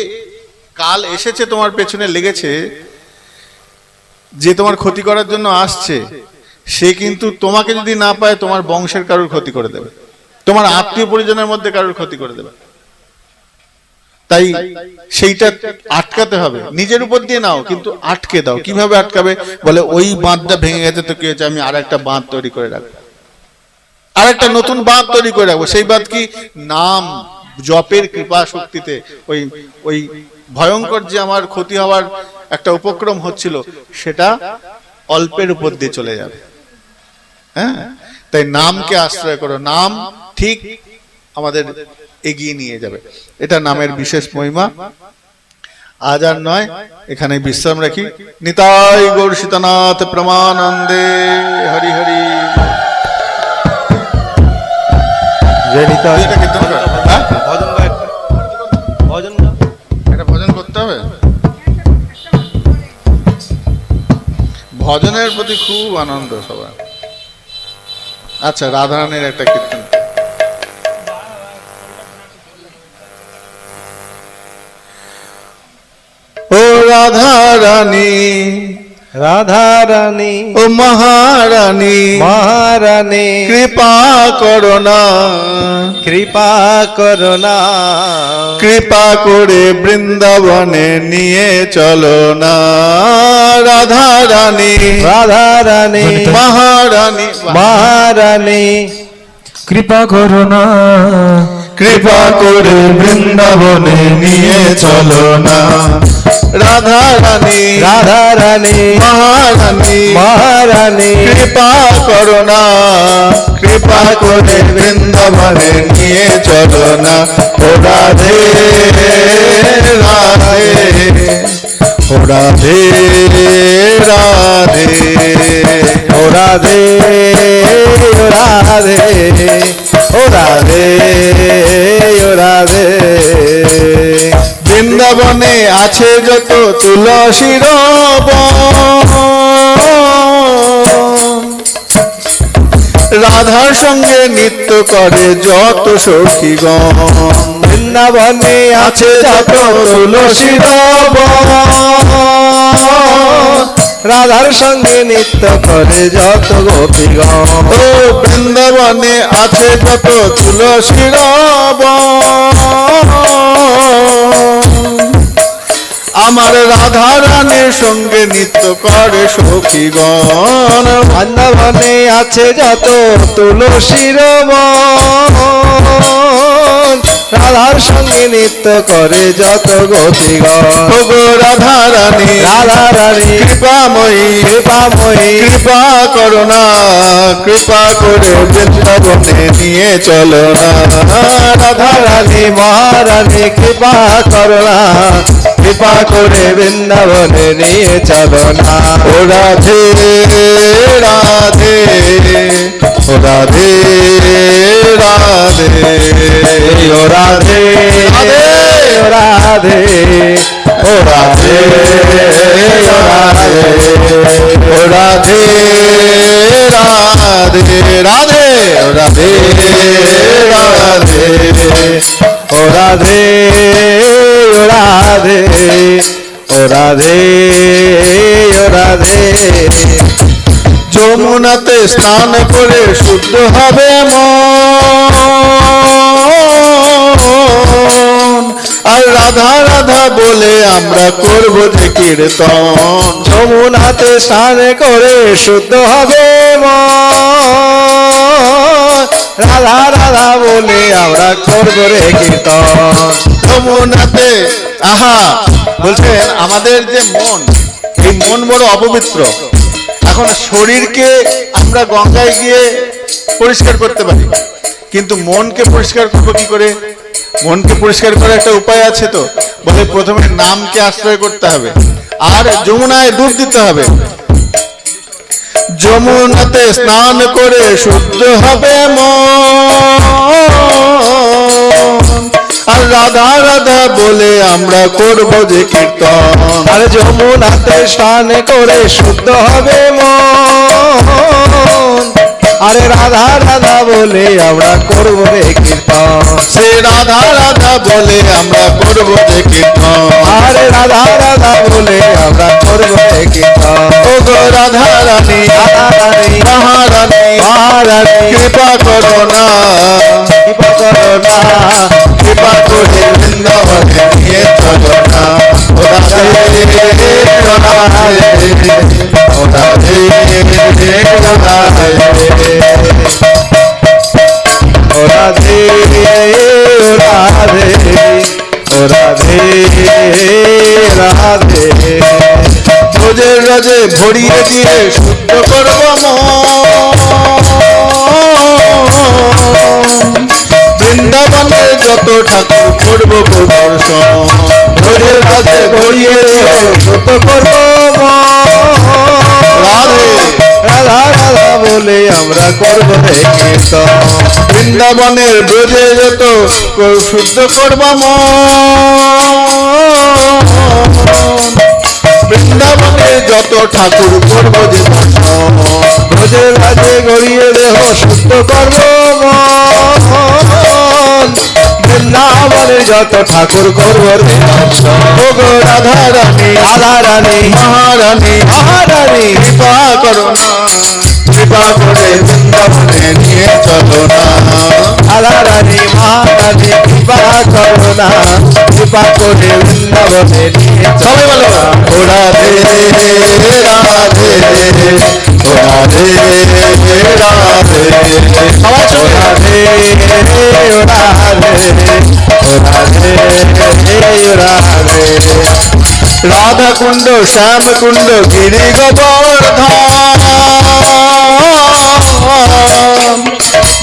কাল এসেছে তোমার পেছনে লেগেছে, যে তোমার ক্ষতি করার জন্য আসছে, সে কিন্তু তোমাকে যদি না পায় তোমার বংশের কারোর ক্ষতি করে দেবে, তোমার আত্মীয় পরিজনের মধ্যে কারোর ক্ষতি করে দেবে। তাই সেইটা আটকাতে হবে, নিজের উপর দিয়ে নাও, কিন্তু আটকে দাও। কিভাবে আটকাবে, বলে ওই বাঁধটা ভেঙে গেছে, তো কি হয়েছে, আমি আর একটা বাঁধ তৈরি করে রাখবো, আর একটা নতুন বাঁধ তৈরি করে রাখবো। সেই বাঁধ কি, নাম জপের কৃপা শক্তিতে ওই ওই ভয়ঙ্কর যে আমার ক্ষতি হওয়ার একটা উপক্রম হচ্ছিল, সেটা অল্পের উপর দিয়ে চলে যাবে। হ্যাঁ, তাই নামকে আশ্রয় করো, নাম ঠিক আমাদের এগিয়ে নিয়ে যাবে। এটা নামের বিশেষ মহিমা। আজ আর নয়, এখানে বিশ্রাম রাখি। নিতাই গৌর সীতানাথ প্রমানন্দে, হরি হরি। এটা কীর্তন কর, হ্যাঁ? এটা ভজন করতে হবে। ভজনের প্রতি খুব আনন্দ সবার। আচ্ছা, রাধারানীর একটা কীর্তন। ও রাধারানী, রাধারানী, ও মহারানী, মহারানী, কৃপা করোনা, কৃপা করোনা, কৃপা করে বৃন্দাবনে নিয়ে চলো না। রাধারানী, রাধারানী, মহারানী, মহারানী, কৃপা করোনা, কৃপা করে বৃন্দাবনে নিয়ে চলো না। রাধারানী, রাধারানী, মহারানী, মহারানী, কৃপা করোনা, কৃপা করে বৃন্দাবনে নিয়ে চলো না। ও রাধে রাধে, ও রাধে রাধে, ও রাধে, ও রাধে, ও রাধে, ও রাধে। বৃন্দাবনে আছে যত তুলসীর বন, রাধার সঙ্গে নৃত্য করে যত সখীগণ। বৃন্দাবনে আছে যত তুলসীর বন, রাধার সঙ্গে নৃত্য করে যত গোপীগণ। ও বৃন্দাবনে আছে যত তুলসীর বন, আমার রাধা রানীর সঙ্গে নৃত্য করে সখীগণ। বৃন্দাবনে আছে যত তুলসীর বন, রাধার সঙ্গে নৃত্য করে যত গোপীগণ। ও গো রাধা রানী, রাধারানী, কৃপাময়ী, কৃপাময়ী, কৃপা করোনা, কৃপা করে বৃন্দাবনে নিয়ে চলো না। রাধা রানী, রাধারানী, মহারানী, কৃপা করোনা, কৃপা করে বৃন্দাবনে নিয়ে চলো না। ও রাধে রাধে, ও রাধে রাধে, ও রাধে ও রাধে, ও রাধে ও রাধে, ও রাধে রাধে রাধে, ও রাধে রাধে, ও রাধে ও রাধে, ও রাধে ও রাধে। যমুনাতে স্নান করে শুদ্ধ হবে মন, আর রাধা রাধা বলে আমরা করব যে কীর্তন। যমুনাতে স্নান করে শুদ্ধ হবে মন, রাধা রাধা বলে আমরা করব রে কীর্তন। যমুনাতে আহা বলছেন আমাদের যে মন, এই মন বড় অপবিত্র। এখন শরীরকে আমরা গঙ্গায় গিয়ে পরিষ্কার করতে পারি, কিন্তু মনকে পরিষ্কার করবো কি করে? মনকে পরিষ্কার করার একটা উপায় আছে তো, বলে প্রথমে নামকে আশ্রয় করতে হবে আর যমুনায় ডুব দিতে হবে। যমুনাতে স্নান করে শুদ্ধ হবে মন, আর রাধা রাধা বলে আমরা করব যে কীর্তন। আর যমুনাতে স্নান করে শুদ্ধ হবে মন, আরে রাধা রাধা বলে আমরা করব রে কীর্তন। সে রাধা রাধা বলে আমরা করব যে কীর্তন। আরে রাধা রাধা বলে আমরা করব রে কীর্তন। ও গো রাধা রানী, রাধা রানী, মহারানী, মহারানী, কৃপা করো না, কৃপা করো না, কৃপা করে বৃন্দাবনে নিয়ে চলো না। ও রাধে রাধে, ও রাধে রাধে, ও রাধে ও রাধে, ও রাধে রাধে। রোজে রোজে ভরিয়ে দিয়ে শুদ্ধ করব মন, বৃন্দাবনে যত ঠাকুর করব গো দর্শন। রোজে রোজে ভরিয়ে দিয়ে শুদ্ধ করব রাধে রাধা রাধা বলে আমরা করব রে কীর্তন। বৃন্দাবনের ব্রজে যত শুদ্ধ করব মন, বৃন্দাবনে যত ঠাকুর করব যে দর্শন। ব্রজে রাজে গড়িয়ে দেহ শুদ্ধ করব মন, বৃন্দাবনে যত ঠাকুর করব রে দর্শন। ও গো রাধা রানী, রাধা রানী, মহারানী, মহারানী, কৃপা করো না, কৃপা করে বৃন্দাবনে নিয়ে চলো না। রাধা রানী, মহারানী, কৃপা করো না, কৃপা করে বৃন্দাবনে নিয়ে সবাই বলো চলো। ও রাধে রাধে, ও রাধে রাধে, সবাই ও চলে রাধে ও রাধে, ও রাধে ও রাধে। রাধা কুণ্ড, শ্যাম কুণ্ড, গিরি গোবর্ধন,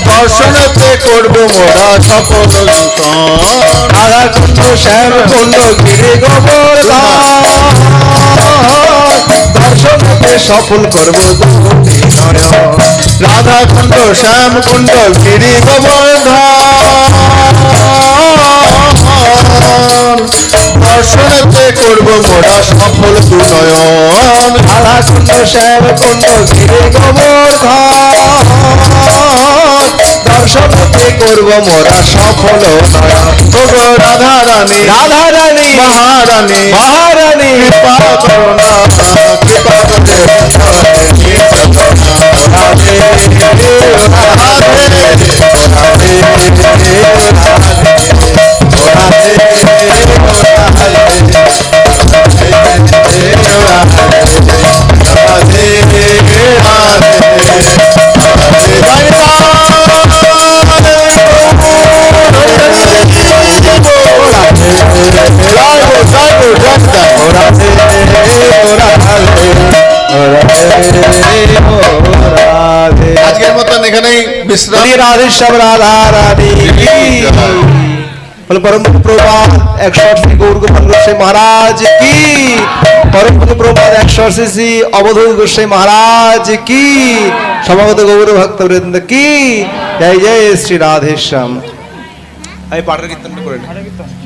দর্শনতে করব মোরা সফল দূষণ। রাধা কুণ্ড, শ্যাম কুণ্ড, গিরি গোবর্ধন, দর্শনতে সফল করব গোপী নয়ন। রাধা কুণ্ড, শ্যাম কুণ্ড, গিরি গোবর্ধন, দর্শনতে করব মোরা সফল দুনয়ন। রাধা কুণ্ড, শ্যাম কুণ্ড, গিরি গোবর্ধন, দর্শনতে করব মোরা সফল নয়ন। ও গো রাধা রানী, রাধা রানী, মহারানী, মহারানী, কৃপা করো না, কৃপা করে বৃন্দাবনে নিয়ে চলো না। রাধে রাধে রাধে, আজকের মতন এখানেই বিশ্রাম। রাধে সব রাধা রানী। বলে পরম প্রভাত 180 গৌর গোপাল গোস্বামী মহারাজ কি, পরম প্রভাত 180 অবধূত গোস্বামী মহারাজ কি, সমাগত গৌর ভক্তবৃন্দ কি, জয় জয় শ্রী রাধেশ্যাম। আমি পাঠের কীর্তনটা করে নিই।